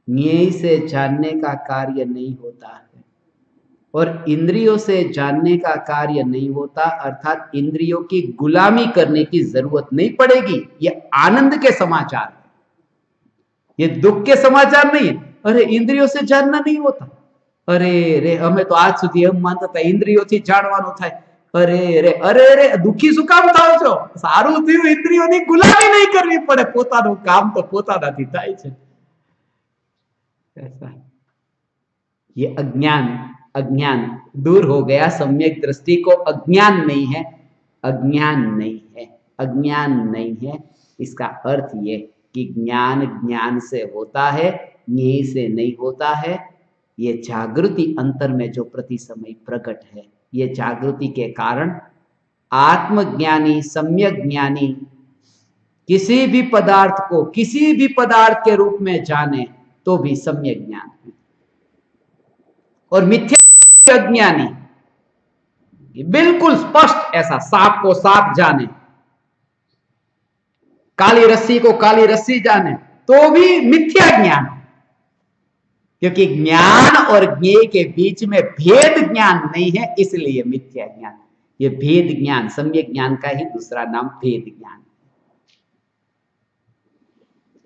ज्ञेय से जानने का कार्य नहीं होता है, और इंद्रियों से जानने का कार्य नहीं होता अर्थात इंद्रियों की गुलामी करने की जरूरत नहीं पड़ेगी। ये आनंद के समाचार है, ये दुख के समाचार नहीं है। अरे इंद्रियों से जानना नहीं होता, अरे रे हमें तो आज सुधी एम मानता था इंद्रियों थी जाणवानुं थाय, अरे रे दुखी શું કામ થાઓ છો? સારું થયું ઇન્દ્રિયોની ગુલામી નહીં કરવી પડે, પોતાનું કામ તો પોતાનાથી થાય છે ऐसा। ये अज्ञान दूर हो गया, सम्यक दृष्टि को अज्ञान नहीं है, अज्ञान नहीं है। इसका अर्थ ये कि ज्ञान से होता है, ज्ञेय से नहीं होता है। ये जागृति अंतर में जो प्रति समय प्रकट है, ये जागृति के कारण आत्मज्ञानी सम्यक ज्ञानी किसी भी पदार्थ को किसी भी पदार्थ के रूप में जाने तो भी सम्यक ज्ञान है, और मिथ्या अज्ञानी बिल्कुल स्पष्ट ऐसा सांप को सांप जाने, काली रस्सी को काली रस्सी जाने, तो भी मिथ्या ज्ञान, क्योंकि ज्ञान और ज्ञेय के बीच में भेद ज्ञान नहीं है, इसलिए मिथ्या ज्ञान। ये भेद ज्ञान सम्यक ज्ञान का ही दूसरा नाम भेद ज्ञान,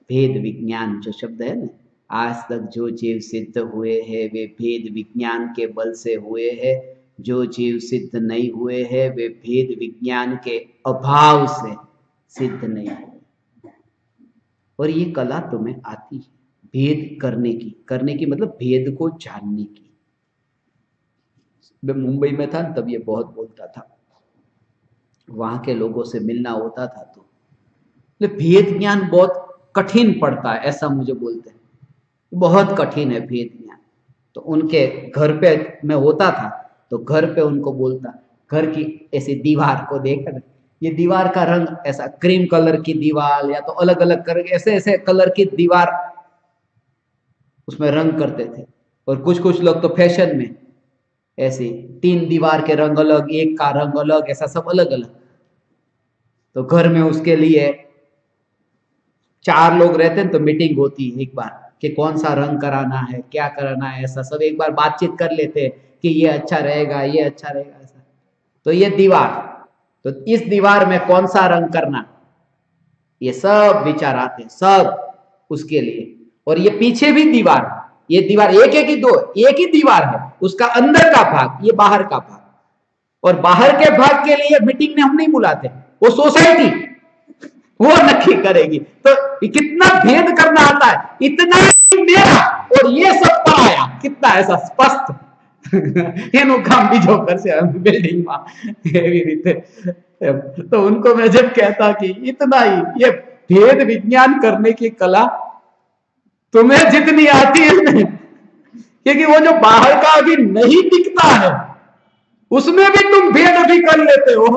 भेद विज्ञान जो शब्द है ना, आज तक जो जीव सिद्ध हुए हैं वे भेद विज्ञान के बल से हुए हैं, जो जीव सिद्ध नहीं हुए हैं वे भेद विज्ञान के अभाव से सिद्ध नहीं हुए। और ये कला तुम्हें आती है भेद करने की मतलब भेद को जानने की। मैं मुंबई में था तब ये बहुत बोलता था, वहां के लोगों से मिलना होता था तो भेद ज्ञान बहुत कठिन पड़ता है ऐसा मुझे बोलते हैं, बहुत कठिन है भेद ज्ञान। तो उनके घर पे मैं होता था तो घर पे उनको बोलता, घर की ऐसी दीवार को देखकर, ये दीवार का रंग ऐसा क्रीम कलर की दीवार या तो अलग अलग कर ऐसे ऐसे कलर की दीवार उसमें रंग करते थे। और कुछ लोग तो फैशन में ऐसी 3 दीवार के रंग अलग, एक का रंग अलग, ऐसा सब अलग अलग। तो घर में उसके लिए 4 लोग रहते हैं तो मीटिंग होती है एक बार कि कौन सा रंग कराना है, क्या कराना है, ऐसा सब एक बार बातचीत कर लेते हैं कि ये अच्छा रहेगा, ये अच्छा रहेगा ऐसा। तो ये दीवार, तो इस दीवार में कौन सा रंग करना, ये सब विचार आते हैं सब उसके लिए। और ये पीछे भी दीवार, ये दीवार एक ही दीवार है, उसका अंदर का भाग, ये बाहर का भाग। और बाहर के भाग के लिए मीटिंग में हम नहीं बुलाते, वो सोसाइटी वो नक्की करेगी। तो कितना भेद करना आता है, इतना ही मेरा और ये सब पाया कितना ऐसा स्पष्ट એનું કામ બીજો કરશે બિલ્ડિંગમાં એવી રીતે। तो उनको मैं जब कहता कि इतना ही, ये भेद विज्ञान करने की कला तुम्हें जितनी आती है नहीं, क्योंकि वो जो बाहर का अभी नहीं दिखता है उसमें भी तुम भेद अभी कर लेते हो,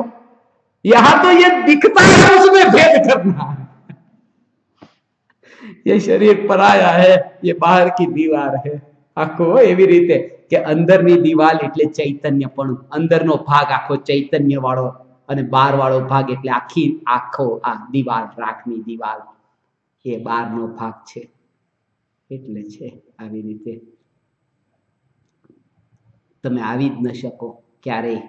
यहां तो ये दिखता है उसमें भेद करना है। ये शरीर पराया है, ये बाहर की दीवार है। आखो एवी रीते કે અંદરની દીવાલ એટલે ચૈતન્યપણું, અંદરનો ભાગ આખો ચૈતન્ય વાળો અને બહાર વાળો ભાગ એટલે આખો આ દીવાલ, રાખની દીવાલ એ બહારનો ભાગ છે, એટલે છે આવી રીતે। તમે આવી જ ન શકો ક્યારેય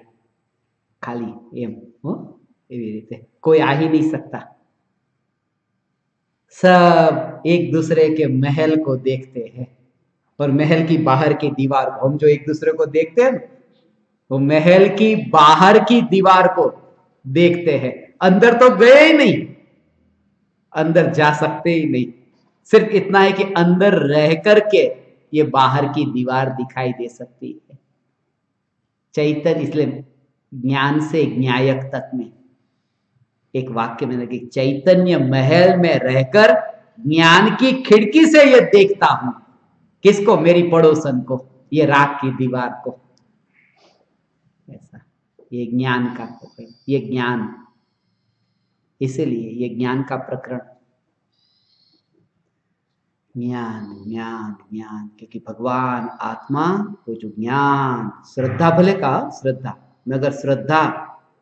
ખાલી એમ, હો એવી રીતે કોઈ આવી नहीं सकता। सब एक दूसरे के महल को देखते हैं, और महल की बाहर की दीवार को, हम जो एक दूसरे को देखते हैं वो महल की बाहर की दीवार को देखते हैं, अंदर तो गए ही नहीं, अंदर जा सकते ही नहीं। सिर्फ इतना है कि अंदर रह करके ये बाहर की दीवार दिखाई दे सकती है। चैतन्य, इसलिए ज्ञान से ज्ञायक तक में एक वाक्य में लगे, चैतन्य महल में रहकर ज्ञान की खिड़की से ये देखता हूं। किसको? मेरी पड़ोसन को, ये राख की दीवार को। ऐसा ये ज्ञान का प्रकरण, ये ज्ञान, इसलिए ये ज्ञान का प्रकरण, ज्ञान ज्ञान ज्ञान, क्योंकि भगवान आत्मा वो जो ज्ञान, श्रद्धा भले कहा श्रद्धा, मगर श्रद्धा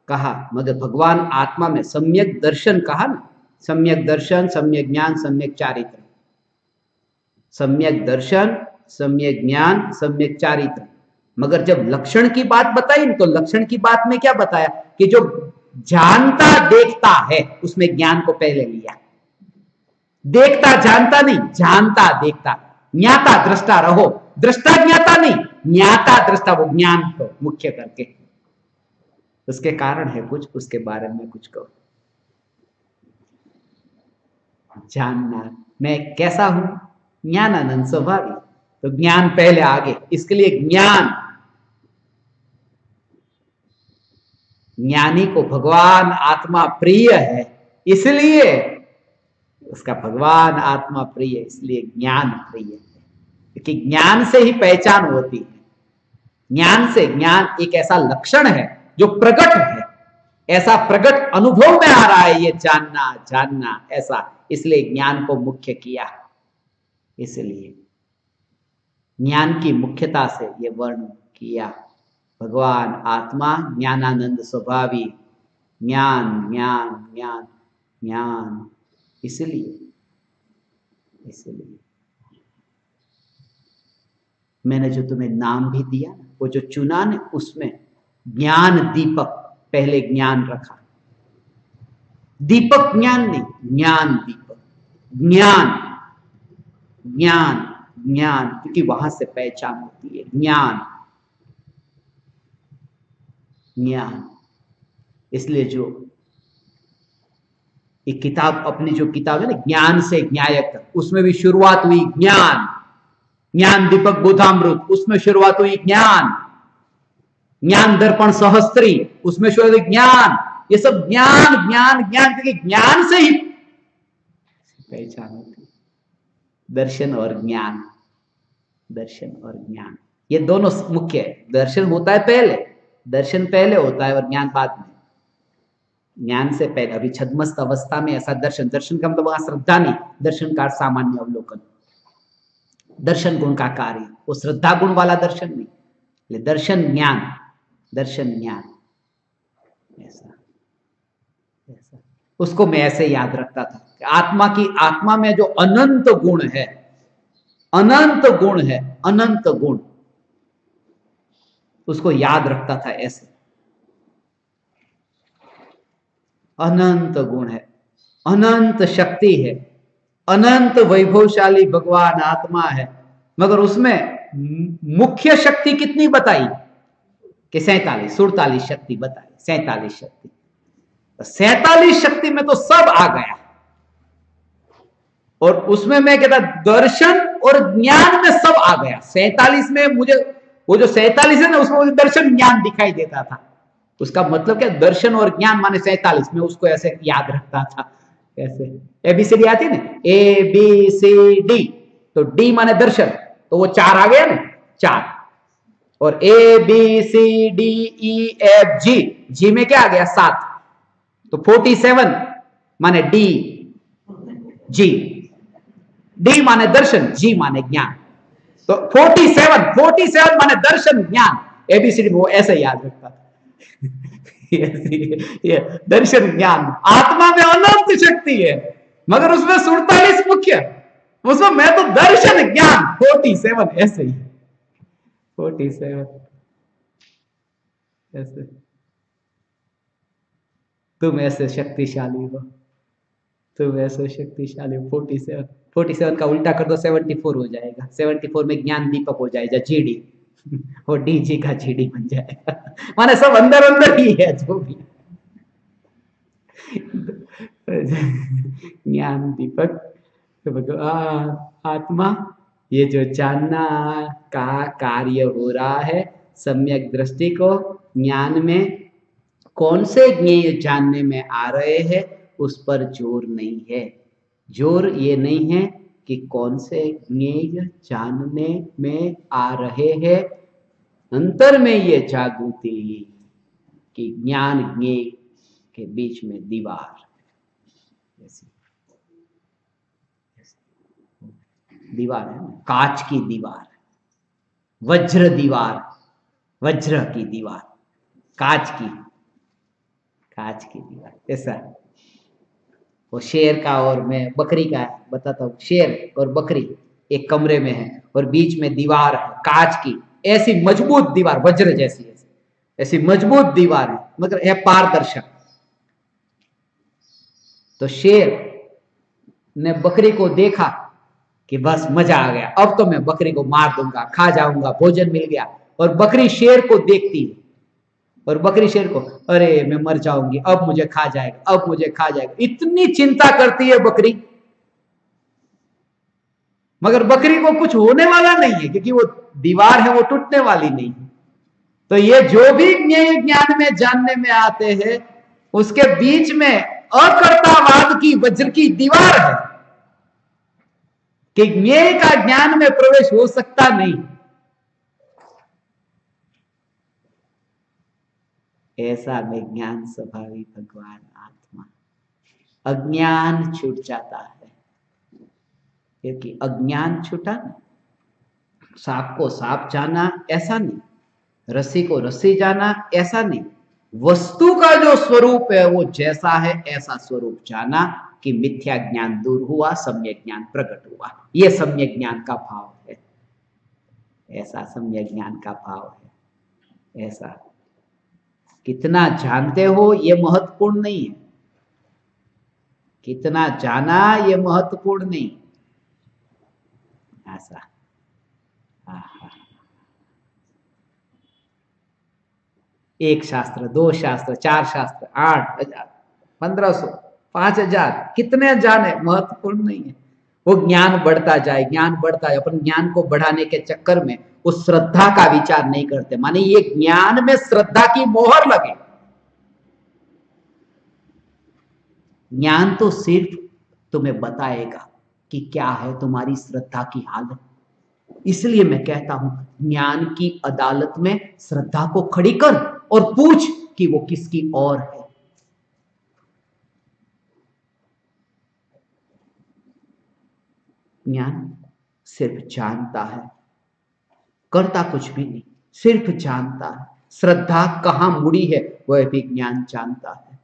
कहा, मगर भगवान आत्मा में सम्यक दर्शन कहा ना, सम्यक दर्शन, सम्यक ज्ञान, सम्यक चारित्र। सम्यक दर्शन, सम्यक ज्ञान, सम्यक चारित्र। मगर जब लक्षण की बात बताई तो लक्षण की बात में क्या बताया कि जो जानता देखता है उसमें ज्ञान को पहले लिया। देखता जानता नहीं, जानता देखता, ज्ञाता दृष्टा रहो, दृष्टा ज्ञाता नहीं, ज्ञाता दृष्टा, वो ज्ञान को मुख्य करके। उसके कारण है कुछ, उसके बारे में कुछ कहो। जानना मैं कैसा हूं, ज्ञानानंद स्वभावी, तो ज्ञान पहले आगे, इसके लिए ज्ञान, ज्ञानी को भगवान आत्मा प्रिय है, इसलिए उसका भगवान आत्मा प्रिय, इसलिए ज्ञान प्रिय है, क्योंकि ज्ञान से ही पहचान होती है। ज्ञान से, ज्ञान एक ऐसा लक्षण है जो प्रकट है, ऐसा प्रकट अनुभव में आ रहा है, ये जानना जानना ऐसा, इसलिए ज्ञान को मुख्य किया। इसलिए ज्ञान की मुख्यता से ये वर्ण किया, भगवान आत्मा ज्ञानानंद स्वभावी, ज्ञान ज्ञान ज्ञान ज्ञान, इसलिए मैंने जो तुम्हें नाम भी दिया, वो जो चुना ने, उसमें ज्ञान दीपक पहले ज्ञान रखा। दीपक ज्ञान नहीं, ज्ञान दीपक, ज्ञान ज्ञान ज्ञान, क्योंकि वहां से पहचान होती है। ज्ञान ज्ञान, इसलिए जो एक किताब, अपनी जो किताब है ना ज्ञान से ज्ञायक, उसमें भी शुरुआत हुई ज्ञान, ज्ञान दीपक बोधामृत, उसमें शुरुआत हुई ज्ञान, ज्ञान दर्पण सहस्त्री, उसमें शुरुआत हुई ज्ञान। ये सब ज्ञान ज्ञान ज्ञान, क्योंकि ज्ञान से ही पहचान होती है। दर्शन और ज्ञान, दर्शन और ज्ञान, ये दोनों मुख्य है। दर्शन होता है पहले, दर्शन पहले होता है और ज्ञान बाद में। ज्ञान से पहले, अभी छद्मस्त अवस्था में ऐसा दर्शन, दर्शन का मतलब वहां श्रद्धा नहीं, दर्शन का सामान्य अवलोकन, दर्शन गुण का कार्य, वो श्रद्धा गुण वाला दर्शन नहीं, दर्शन ज्ञान, दर्शन ज्ञान, ऐसा ऐसा। उसको मैं ऐसे याद रखता था, आत्मा की, आत्मा में जो अनंत गुण है, अनंत गुण है, अनंत गुण, उसको याद रखता था ऐसे। अनंत गुण है, अनंत शक्ति है, अनंत वैभवशाली भगवान आत्मा है, मगर उसमें मुख्य शक्ति कितनी बताई कि 47 47 शक्ति बताई, 47 शक्ति। 47 शक्ति में तो सब आ गया, और उसमें मैं कहता दर्शन और ज्ञान में सब आ गया। 47 में मुझे वो जो 47 है ना, उसमें मुझे दर्शन ज्ञान दिखाई देता था। उसका मतलब क्या, दर्शन और ज्ञान माने 47 में, उसको ऐसे याद रखता था। कैसे? ABCD आती है ना, ABCD, तो D माने दर्शन, तो वो 4 आ गया ना, 4। और ABCDEFG, G में क्या आ गया? 7। तो 47 माने D, G, D माने दर्शन, G माने ज्ञान। तो 47 माने दर्शन ज्ञान। ABCD वो ऐसे याद रखता ये दर्शन ज्ञान। आत्मा में अनंत शक्ति है, मगर उसमें 47 मुख्य, उसमें मैं तो दर्शन ज्ञान 47 ऐसे ही 47 ऐसे। तुम ऐसे शक्तिशाली हो, तुम ऐसे शक्तिशाली हो। 47 का उल्टा कर दो 74 हो जाएगा। 74 में ज्ञान दीपक हो जाएगा, GD, और DG का GD बन जाएगा। माने सब अंदर अंदर ही है जो भी ज्ञान दीपक। तो आत्मा, ये जो जानना का कार्य हो रहा है, सम्यक दृष्टि को ज्ञान में कौन से ज्ञेय जानने में आ रहे हैं, उस पर जोर नहीं है। जोर ये नहीं है कि कौन से ज्ञेय जानने में आ रहे हैं, अंतर में ये जागृति कि ज्ञान ज्ञेय के बीच में दीवार, दीवार है, कांच की दीवार, वज्र दीवार, वज्र की दीवार, कांच की दीवार, ऐसा। वो शेर का और मैं बकरी का बताता हूँ। शेर और बकरी एक कमरे में है और बीच में दीवार है कांच की, ऐसी मजबूत दीवार, वज्र जैसी ऐसी मजबूत दीवार है, मगर है पारदर्शक। तो शेर ने बकरी को देखा कि बस मजा आ गया, अब तो मैं बकरी को मार दूंगा, खा जाऊंगा, भोजन मिल गया। और बकरी शेर को देखती है, और बकरी शेर को, अरे मैं मर जाऊंगी, अब मुझे खा जाएगा, अब मुझे खा जाएगा, इतनी चिंता करती है बकरी। मगर बकरी को कुछ होने वाला नहीं है, क्योंकि वो दीवार है, वो टूटने वाली नहीं है। तो ये जो भी ज्ञान में जानने में आते हैं, उसके बीच में अकर्तावाद की वज्र की दीवार है कि ज्ञेय का ज्ञान में प्रवेश हो सकता नहीं। ऐसा में ज्ञान स्वभावी भगवान आत्मा, अज्ञान छूट जाता है। क्योंकि अज्ञान छूटा ना, सांप को सांप जाना ऐसा नहीं, रस्सी को रस्सी जाना ऐसा नहीं, वस्तु का जो स्वरूप है वो जैसा है ऐसा स्वरूप जाना, कि मिथ्या ज्ञान दूर हुआ, सम्यक ज्ञान प्रकट हुआ। ये सम्यक ज्ञान का भाव है, ऐसा सम्यक ज्ञान का भाव है। ऐसा कितना जानते हो ये महत्वपूर्ण नहीं है, कितना जाना ये महत्वपूर्ण नहीं, ऐसा। एक शास्त्र, 2 शास्त्र, 4 शास्त्र, 8,000, 1,500, 5,000, कितने जाने महत्वपूर्ण नहीं है। वो ज्ञान बढ़ता जाए, ज्ञान बढ़ता है। अपन ज्ञान को बढ़ाने के चक्कर में उस श्रद्धा का विचार नहीं करते, माने ये ज्ञान में श्रद्धा की मोहर लगे। ज्ञान तो सिर्फ तुम्हें बताएगा कि क्या है तुम्हारी श्रद्धा की हालत। इसलिए मैं कहता हूं, ज्ञान की अदालत में श्रद्धा को खड़ी कर और पूछ कि वो किसकी ओर है। ज्ञान सिर्फ जानता है, करता कुछ भी नहीं, सिर्फ जानता है। श्रद्धा कहां मुड़ी है वह भी ज्ञान जानता है।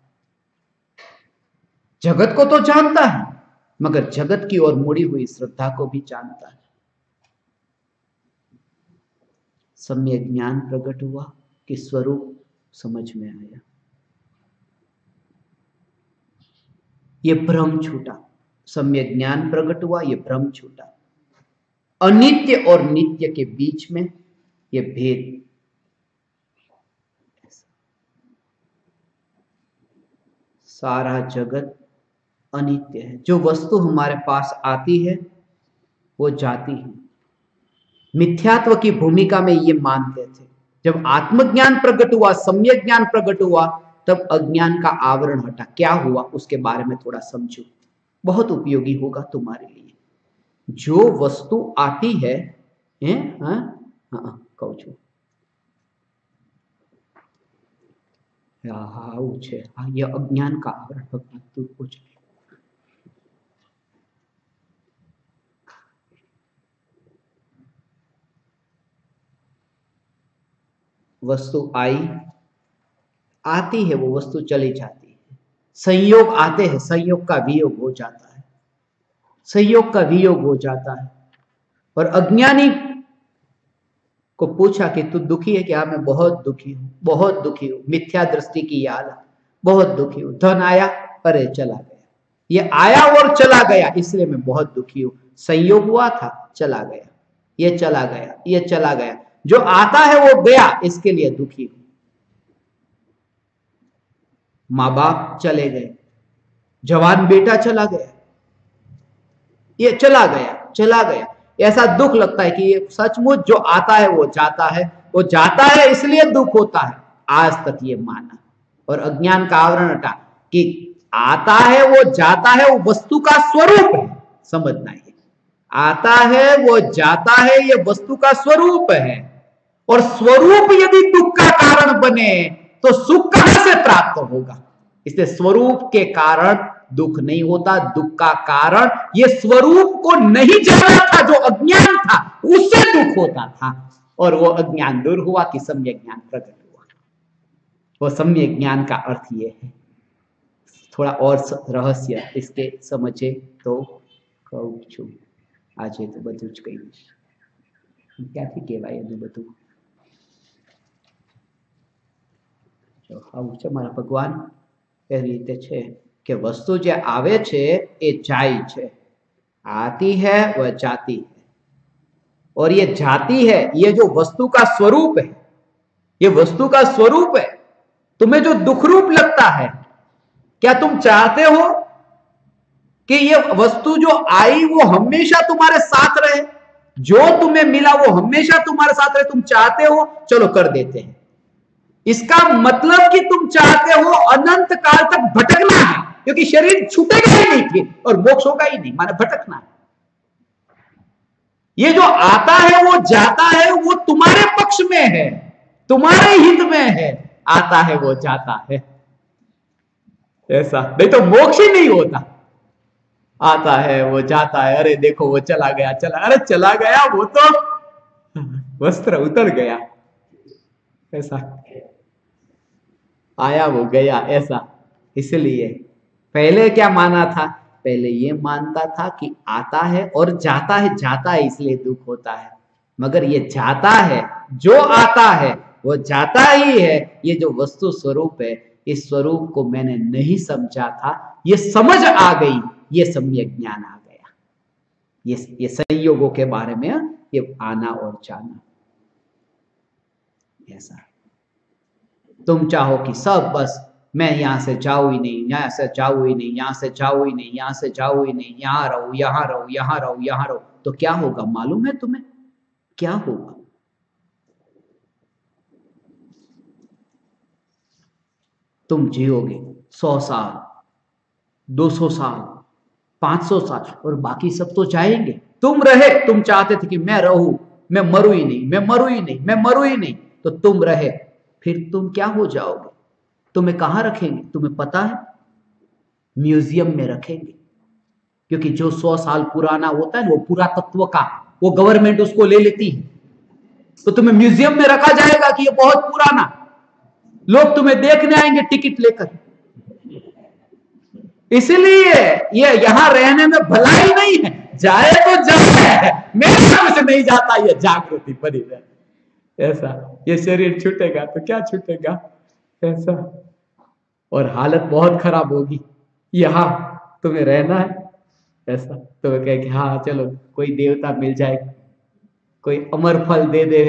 जगत को तो जानता है, मगर जगत की ओर मुड़ी हुई श्रद्धा को भी जानता है। सम्यक ज्ञान प्रकट हुआ कि स्वरूप समझ में आया, ये भ्रम छूटा। सम्यक ज्ञान प्रकट हुआ, ये भ्रम छूटा। अनित्य और नित्य के बीच में ये भेद, सारा जगत अनित्य है। जो वस्तु हमारे पास आती है वो जाती है। मिथ्यात्व की भूमिका में ये मानते थे। जब आत्मज्ञान प्रकट हुआ, सम्यक ज्ञान प्रकट हुआ, तब अज्ञान का आवरण हटा। क्या हुआ उसके बारे में थोड़ा समझो। बहुत उपयोगी होगा तुम्हारे लिए। जो वस्तु आती है, हाँ हाँ कहूँ છું આવું છે, ये अज्ञान का आवरण भगवान दूर हो जाए। वस्तु आई, आती है वो वस्तु चली जाती है, संयोग आते हैं, संयोग का वियोग हो जाता है, संयोग का वियोग हो जाता है। और अज्ञानी को पूछा कि तू दुखी है क्या? मैं बहुत दुखी हूं, बहुत दुखी हूं, मिथ्या दृष्टि की याद, बहुत दुखी हूं। धन आया, अरे चला गया, ये आया और चला गया, इसलिए मैं बहुत दुखी हूं। संयोग हुआ था, चला गया, ये चला गया, ये चला गया, जो आता है वो गया, इसके लिए दुखी हूं। माँ बाप चले गए, जवान बेटा चला गया, ये चला गया, चला गया, ऐसा दुख लगता है कि ये सचमुच जो आता है वो जाता है, वो जाता है इसलिए दुख होता है। आज तक ये माना और अज्ञान का आवरण हटा कि आता है वो जाता है, वो वस्तु का स्वरूप है, समझना है। आता है वो जाता है, ये वस्तु का स्वरूप है, और स्वरूप यदि दुख का कारण बने तो सुख कहां से प्राप्त होगा? इसलिए स्वरूप के कारण दुख नहीं होता, दुख का कारण ये स्वरूप को नहीं जाना था, जो अज्ञान था उससे दुख होता था, और वो अज्ञान दूर हुआ कि सम्यक ज्ञान प्रकट हुआ। वो सम्यक ज्ञान का अर्थ ये है। थोड़ा और रहस्य इसके समझे तो कहूं છું આજે તો બધું જ કહ્યું, ક્યાંથી કહેવાય એનું બધું। આવું છે મારા ભગવાન, એ રીતે છે कि वस्तु जो आवे छे ए जाय छे, आती है वह जाती है, और ये जाती है, ये जो वस्तु का स्वरूप है, ये वस्तु का स्वरूप है। तुम्हें जो दुख रूप लगता है, क्या तुम चाहते हो कि ये वस्तु जो आई वो हमेशा तुम्हारे साथ रहे? जो तुम्हें मिला वो हमेशा तुम्हारे साथ रहे, तुम चाहते हो? चलो कर देते हैं। इसका मतलब कि तुम चाहते हो अनंत काल तक भटकना है, क्योंकि शरीर छूटेगा ही नहीं फिर, और मोक्ष होगा ही नहीं, माने भटकना है। ये जो आता है वो जाता है, वो तुम्हारे पक्ष में है, तुम्हारे हित में है। आता है वो जाता है, ऐसा नहीं तो मोक्ष ही नहीं होता। आता है वो जाता है, अरे देखो वो चला गया, चला, अरे चला गया, वो तो वस्त्र उतर गया, ऐसा आया वो गया, ऐसा। इसलिए पहले क्या माना था? पहले ये मानता था कि आता है और जाता है, जाता है इसलिए दुख होता है, मगर ये जाता है, जो आता है वो जाता ही है। ये जो वस्तु स्वरूप है, इस स्वरूप को मैंने नहीं समझा था, ये समझ आ गई, ये सम्यक ज्ञान आ गया। ये संयोगों के बारे में, ये आना और जाना, ऐसा। तुम चाहो कि सब बस मैं यहां से जाऊं ही नहीं, यहां से जाऊं ही नहीं, यहां से जाऊं ही नहीं, यहां से जाऊं ही नहीं, यहां रहूं, यहां रहूं, यहां रहूं, यहां रहूं, तो क्या होगा मालूम है तुम्हें? क्या होगा? तुम जियोगे 100 साल, 200 साल, 500 साल, और बाकी सब तो जाएंगे। तुम रहे, तुम चाहते थे कि मैं रहूं, मैं मरू ही नहीं, मैं मरू ही नहीं, मैं मरू ही नहीं, तो तुम रहे, फिर तुम क्या हो जाओगे? तुम्हें कहां रखेंगे? तुम्हें पता है? म्यूजियम में रखेंगे, क्योंकि जो 100 साल पुराना होता है वो पुरातत्व का, वो गवर्नमेंट उसको ले लेती है, तो तुम्हें म्यूजियम में रखा जाएगा कि ये बहुत पुराना, लोग तुम्हें देखने आएंगे टिकट लेकर। इसलिए ये यहां रहने में भलाई नहीं है, जाए तो जाए, मेरे नाम से नहीं जाता, ये जागृति बनी रहे, ऐसा। ये शरीर छूटेगा तो क्या छूटेगा, ऐसा। और हालत बहुत खराब होगी, यहां तुम्हें रहना है, ऐसा। तो कहे कि हाँ चलो कोई देवता मिल जाए, कोई अमर फल दे दे,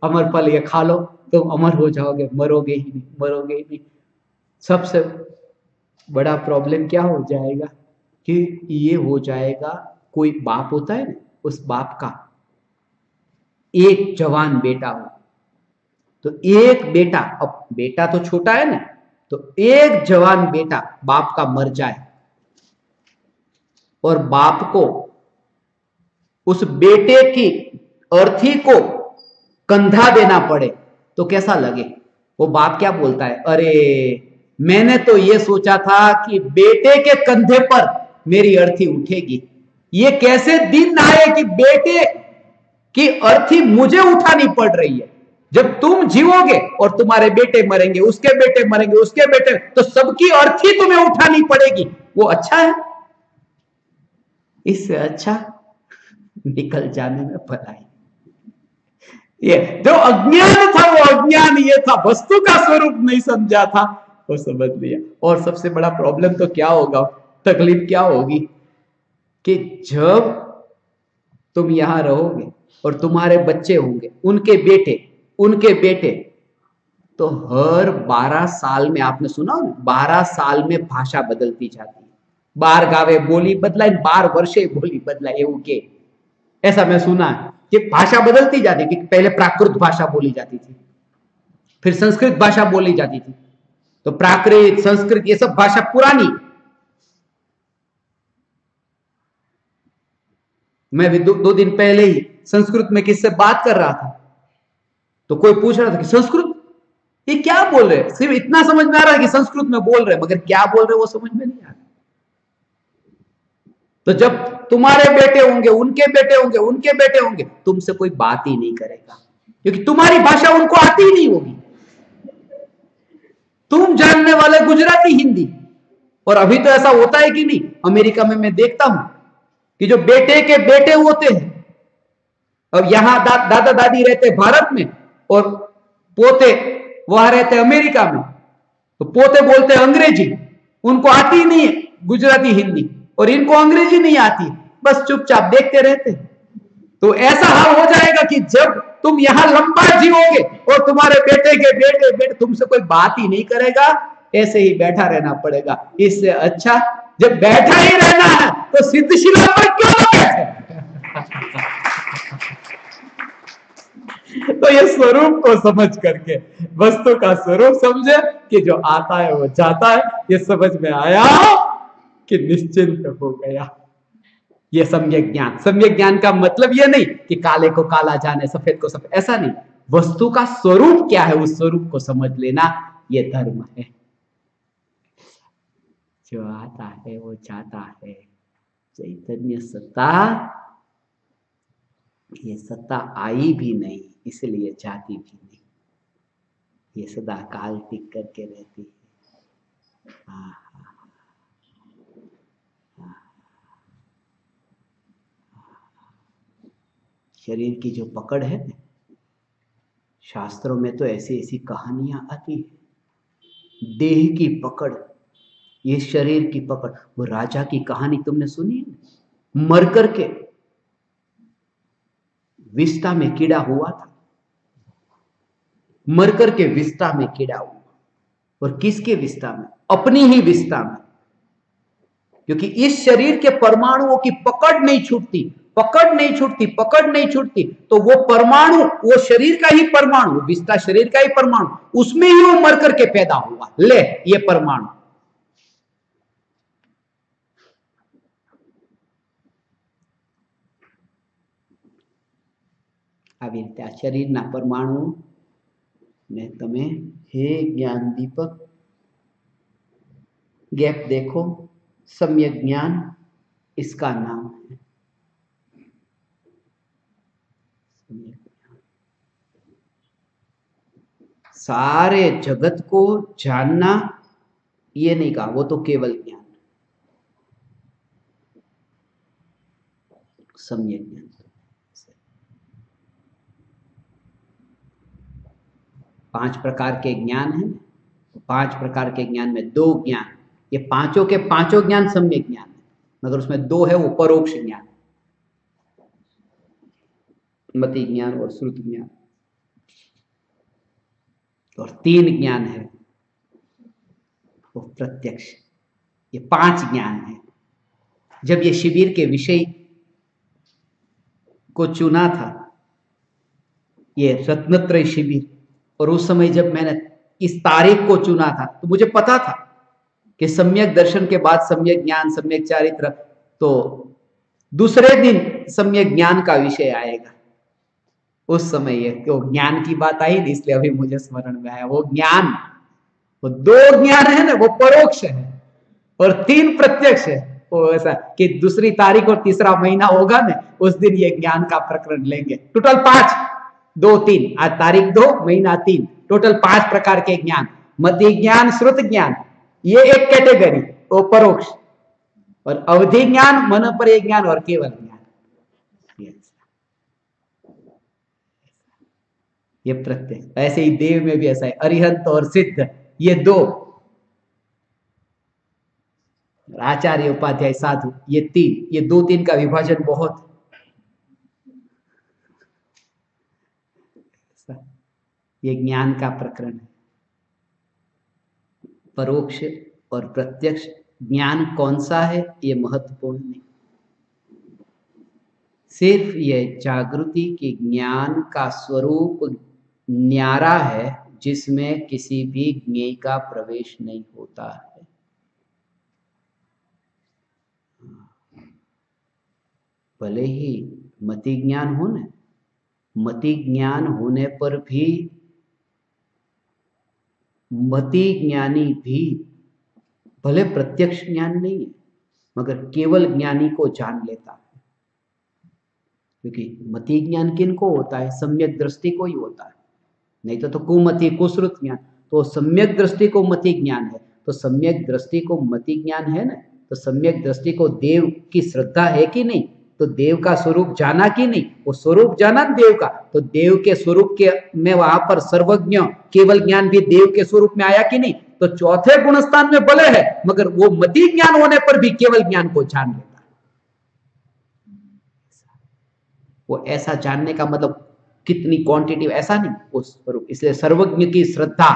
अमर फल ये खा लो, तुम अमर हो जाओगे, मरोगे ही नहीं, मरोगे ही नहीं। सबसे बड़ा प्रॉब्लम क्या हो जाएगा कि ये हो जाएगा, कोई बाप होता है ना, उस बाप का एक जवान बेटा हो, तो एक बेटा, अब बेटा तो छोटा है ना, तो एक जवान बेटा बाप का मर जाए, और बाप को उस बेटे की अर्थी को कंधा देना पड़े तो कैसा लगे? वो बाप क्या बोलता है, अरे मैंने तो ये सोचा था कि बेटे के कंधे पर मेरी अर्थी उठेगी, ये कैसे दिन आए कि बेटे की अर्थी मुझे उठानी पड़ रही है। जब तुम जीवोगे और तुम्हारे बेटे मरेंगे, उसके बेटे मरेंगे, उसके बेटे, तो सबकी अर्थी तुम्हें उठानी पड़ेगी। वो अच्छा है? इससे अच्छा निकल जाने में भलाई। ये जो अज्ञान था वो अज्ञान ये था, वस्तु का स्वरूप नहीं समझा था, वो समझ लिया। और सबसे बड़ा प्रॉब्लम तो क्या होगा, तकलीफ क्या होगी कि जब तुम यहां रहोगे और तुम्हारे बच्चे होंगे, उनके बेटे तो हर 12 साल में, आपने सुना 12 साल में भाषा बदलती जाती है। 12 गावे बोली बदलाय, 12 वर्षे बोली बदलाय, એવું के ऐसा मैं सुना है कि भाषा बदलती जाती थी। पहले प्राकृत भाषा बोली जाती थी, फिर संस्कृत भाषा बोली जाती थी, तो प्राकृत संस्कृत ये सब भाषा पुरानी। मैं भी दो दिन पहले ही संस्कृत में किससे बात कर रहा था, तो कोई पूछ रहा था कि संस्कृत ये क्या बोल रहे, सिर्फ इतना समझ में आ रहा है कि संस्कृत में बोल रहे, मगर क्या बोल रहे वो समझ में नहीं आ रहा। तो जब तुम्हारे बेटे होंगे, उनके बेटे होंगे, उनके बेटे होंगे, तुमसे कोई बात ही नहीं करेगा, क्योंकि तुम्हारी भाषा उनको आती ही नहीं होगी। तुम जानने वाले गुजराती हिंदी, और अभी तो ऐसा होता है कि नहीं, अमेरिका में मैं देखता हूं कि जो बेटे के बेटे होते हैं, अब यहां दादा दादी रहते भारत में और पोते वहां रहते अमेरिका में, तो पोते बोलते अंग्रेजी, उनको आती नहीं है गुजराती हिंदी, और इनको अंग्रेजी नहीं आती, बस चुपचाप देखते रहते। तो ऐसा हाल हो जाएगा कि जब तुम यहां लंबा जीवोगे और तुम्हारे बेटे के बेटे बेटे तुमसे कोई बात ही नहीं करेगा, ऐसे ही बैठा रहना पड़ेगा। इससे अच्छा जब बैठा ही रहना है तो सिद्धशिला पर क्यों बैठे? तो ये स्वरूप को समझ करके, वस्तु का स्वरूप समझे कि जो आता है वो जाता है, ये समझ में आया कि निश्चिंत हो गया। ये सम्यक ज्ञान। सम्यक ज्ञान का मतलब ये नहीं कि काले को काला जाने, सफेद को सफेद, ऐसा नहीं। वस्तु का स्वरूप क्या है, उस स्वरूप को समझ लेना, ये धर्म है। जो आता है वो जाता है। चैतन्य सत्ता, ये सत्ता आई भी नहीं इसलिए जाती भी नहीं, ये सदा काल टिक करके रहती है। शरीर की जो पकड़ है, शास्त्रों में तो ऐसी ऐसी कहानियां आती है, देह की पकड़, ये शरीर की पकड़। वो राजा की कहानी तुमने सुनी है, मर करके विस्ता में कीड़ा हुआ था, मर करके विस्ता में कीड़ा हुआ, और किसके विस्ता में? अपनी ही विस्ता में, क्योंकि इस शरीर के परमाणुओं की पकड़ नहीं छूटती, पकड़ नहीं छूटती, पकड़ नहीं छूटती। तो वो परमाणु, वो शरीर का ही परमाणु, विस्ता शरीर का ही परमाणु, उसमें ही वो मर करके पैदा हुआ। ले ये परमाणु, આવી રીતે આ શરીરના પરમાણુ ને તમે हे ज्ञान दीपक गैप देखो, सम्यक ज्ञान इसका नाम है। सारे जगत को जानना ये नहीं कहा, वो तो केवल ज्ञान, सम्यक ज्ञान। 5 प्रकार के ज्ञान है, 5 प्रकार के ज्ञान में 2 ज्ञान, ये पांचों के पांचों ज्ञान सम्यक ज्ञान है, मगर उसमें 2 है वो परोक्ष ज्ञान, मति ज्ञान और श्रुति ज्ञान, और 3 ज्ञान है वो प्रत्यक्ष। ये 5 ज्ञान है। जब ये शिविर के विषय को चुना था, ये रत्नत्रय शिविर, और उस समय जब मैंने इस तारीख को चुना था, तो मुझे पता था कि सम्यक दर्शन के बाद सम्यक ज्ञान, सम्यक चारित्र, तो दूसरे दिन सम्यक ज्ञान का विषय आएगा। उस समय ये तो ज्ञान की बात आई नहीं, इसलिए अभी मुझे स्मरण में आया। वो ज्ञान, वो 2 ज्ञान है ना, वो परोक्ष है और 3 प्रत्यक्ष है। वो ऐसा कि दूसरी तारीख और तीसरा महीना होगा ना, उस दिन ये ज्ञान का प्रकरण लेंगे। टोटल 5, 2, 3, आज तारीख 2, महीना 3, टोटल 5 प्रकार के ज्ञान। मति ज्ञान, श्रुत ज्ञान, ये एक कैटेगरी, वो परोक्ष। और अवधि ज्ञान, मन पर ज्ञान और केवल ज्ञान, ये प्रत्यक्ष। ऐसे ही देव में भी ऐसा है, अरिहंत और सिद्ध, ये 2, आचार्य उपाध्याय साधु, ये 3, ये 2-3 का विभाजन बहुत। ये ज्ञान का प्रकरण है, परोक्ष और प्रत्यक्ष। ज्ञान कौन सा है ये महत्वपूर्ण नहीं, सिर्फ ये जागृति की ज्ञान का स्वरूप न्यारा है, जिसमें किसी भी ज्ञेय का प्रवेश नहीं होता है। भले ही मति ज्ञान हो ना, मति ज्ञान होने पर भी मति ज्ञानी भी भले प्रत्यक्ष ज्ञान नहीं है, मगर केवल ज्ञानी को जान लेता है। क्योंकि मति ज्ञान किनको होता है? सम्यक दृष्टि को ही होता है, नहीं तो कुमति, कुश्रुत ज्ञान। तो सम्यक दृष्टि को मति ज्ञान है, तो सम्यक दृष्टि को मति ज्ञान है ना, तो सम्यक दृष्टि को देव की श्रद्धा है कि नहीं? तो देव का स्वरूप जाना कि नहीं? वो स्वरूप जाना देव का, तो देव के स्वरूप के में वहां पर सर्वज्ञ केवल ज्ञान भी देव के स्वरूप में आया कि नहीं? तो चौथे गुणस्थान में भले है, मगर वो मति ज्ञान होने पर भी केवल ज्ञान को जान लेता है। वो ऐसा जानने का मतलब कितनी क्वांटिटी, ऐसा नहीं, उस स्वरूप। इसलिए सर्वज्ञ की श्रद्धा,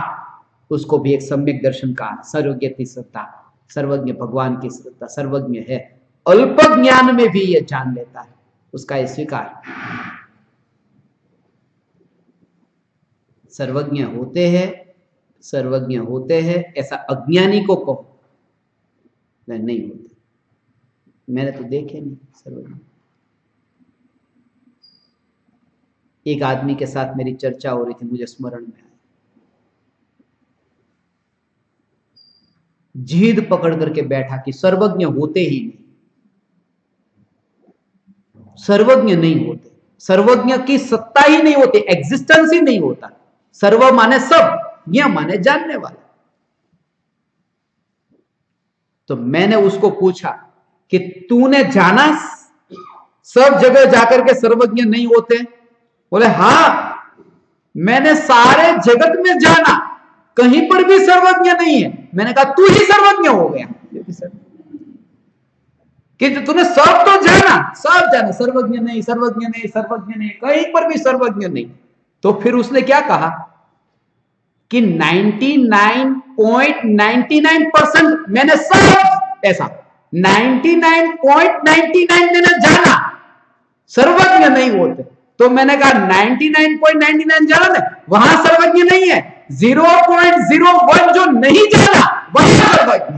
उसको भी एक सम्यक दर्शन का, सर्वज्ञ की श्रद्धा, सर्वज्ञ भगवान की श्रद्धा, सर्वज्ञ है, अल्प ज्ञान में भी ये जान लेता है, उसका ये स्वीकार। सर्वज्ञ होते हैं, सर्वज्ञ होते हैं ऐसा अज्ञानी को कहो, नहीं होते। मैंने तो देखे नहीं सर्वज्ञ। एक आदमी के साथ मेरी चर्चा हो रही थी, मुझे स्मरण में आया, जिद पकड़ करके बैठा कि सर्वज्ञ होते ही नहीं, सर्वज्ञ नहीं होते, सर्वज्ञ की सत्ता ही नहीं होती, एग्जिस्टेंस ही नहीं होता। सर्व माने सब, ज्ञ माने जानने वाला। तो मैंने उसको पूछा कि तूने जाना सब जगह जाकर के सर्वज्ञ नहीं होते? बोले हाँ, मैंने सारे जगत में जाना, कहीं पर भी सर्वज्ञ नहीं है। मैंने कहा तू ही सर्वज्ञ हो गया कि तूने सब तो जाना, सब जाना, सर्वज्ञ नहीं, सर्वज्ञ नहीं, सर्वज्ञ नहीं, कहीं पर भी सर्वज्ञ नहीं। तो फिर उसने क्या कहा कि 99.99% मैंने सब ऐसा 99.99 मैंने जाना, सर्वज्ञ नहीं होते। तो मैंने कहा 99.99 जाना है, वहां सर्वज्ञ नहीं है, 0.01 जो नहीं जाना वही सर्वज्ञ।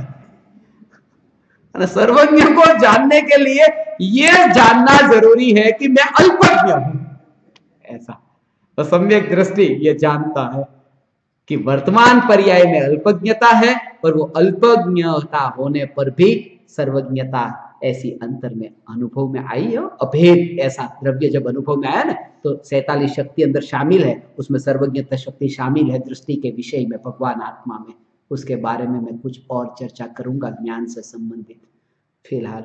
सर्वज्ञ को जानने के लिए यह जानना जरूरी है कि मैं अल्पज्ञ हूं, ऐसा। तो सम्यक दृष्टि ये जानता है कि वर्तमान पर्याय में अल्पज्ञता है, और वो अल्पज्ञता होने पर भी सर्वज्ञता ऐसी अंतर में अनुभव में आई हो। अभेद ऐसा द्रव्य जब अनुभव में आया ना, तो 47 शक्ति अंदर शामिल है, उसमें सर्वज्ञता शक्ति शामिल है दृष्टि के विषय में, भगवान आत्मा में। उसके बारे में मैं कुछ और चर्चा करूंगा ज्ञान से संबंधित। फिलहाल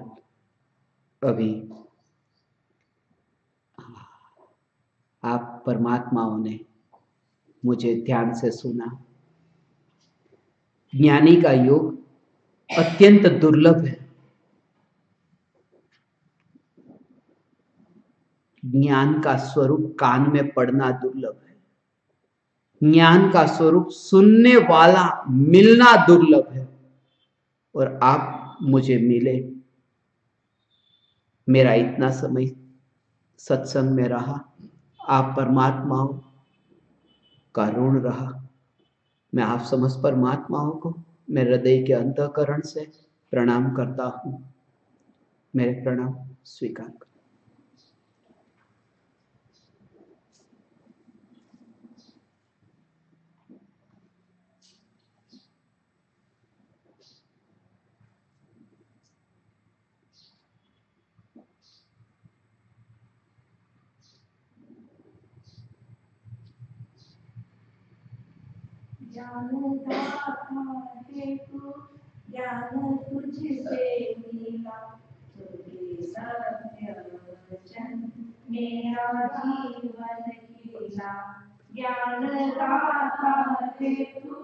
अभी आप परमात्माओं ने मुझे ध्यान से सुना। ज्ञानी का योग अत्यंत दुर्लभ है। ज्ञान का स्वरूप कान में पड़ना दुर्लभ है, ज्ञान का स्वरूप सुनने वाला मिलना दुर्लभ है। और आप मुझे मिले, मेरा इतना समय सत्संग में रहा, आप परमात्माओं का ऋण रहा। मैं आप समस्त परमात्माओं को मैं हृदय के अंतःकरण से प्रणाम करता हूं। मेरे प्रणाम स्वीकार करो। ज्ञान तुझसे मिला, तुझे सत्य वचन मेरा जीवन खिला। ज्ञान दाता है तू,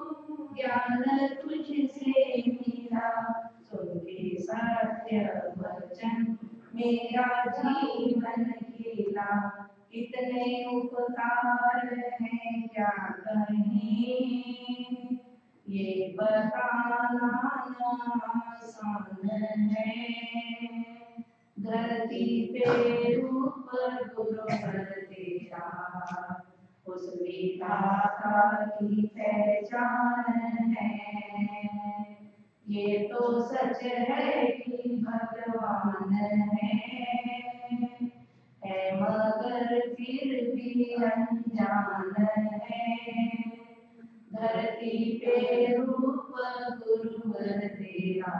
ज्ञान तुझसे मिला, तुझे सत्य वचन मेरा जीवन खिला। कितने उपकार हैं क्या कहें, ये बताना आसान है। धरती पे रूप गुरुवर तेरा, उस विधाता की पहचान है। ये तो सच है कि भगवान है मगर फिर भी अनजान है। धरती पे रूप गुरुवर तेरा,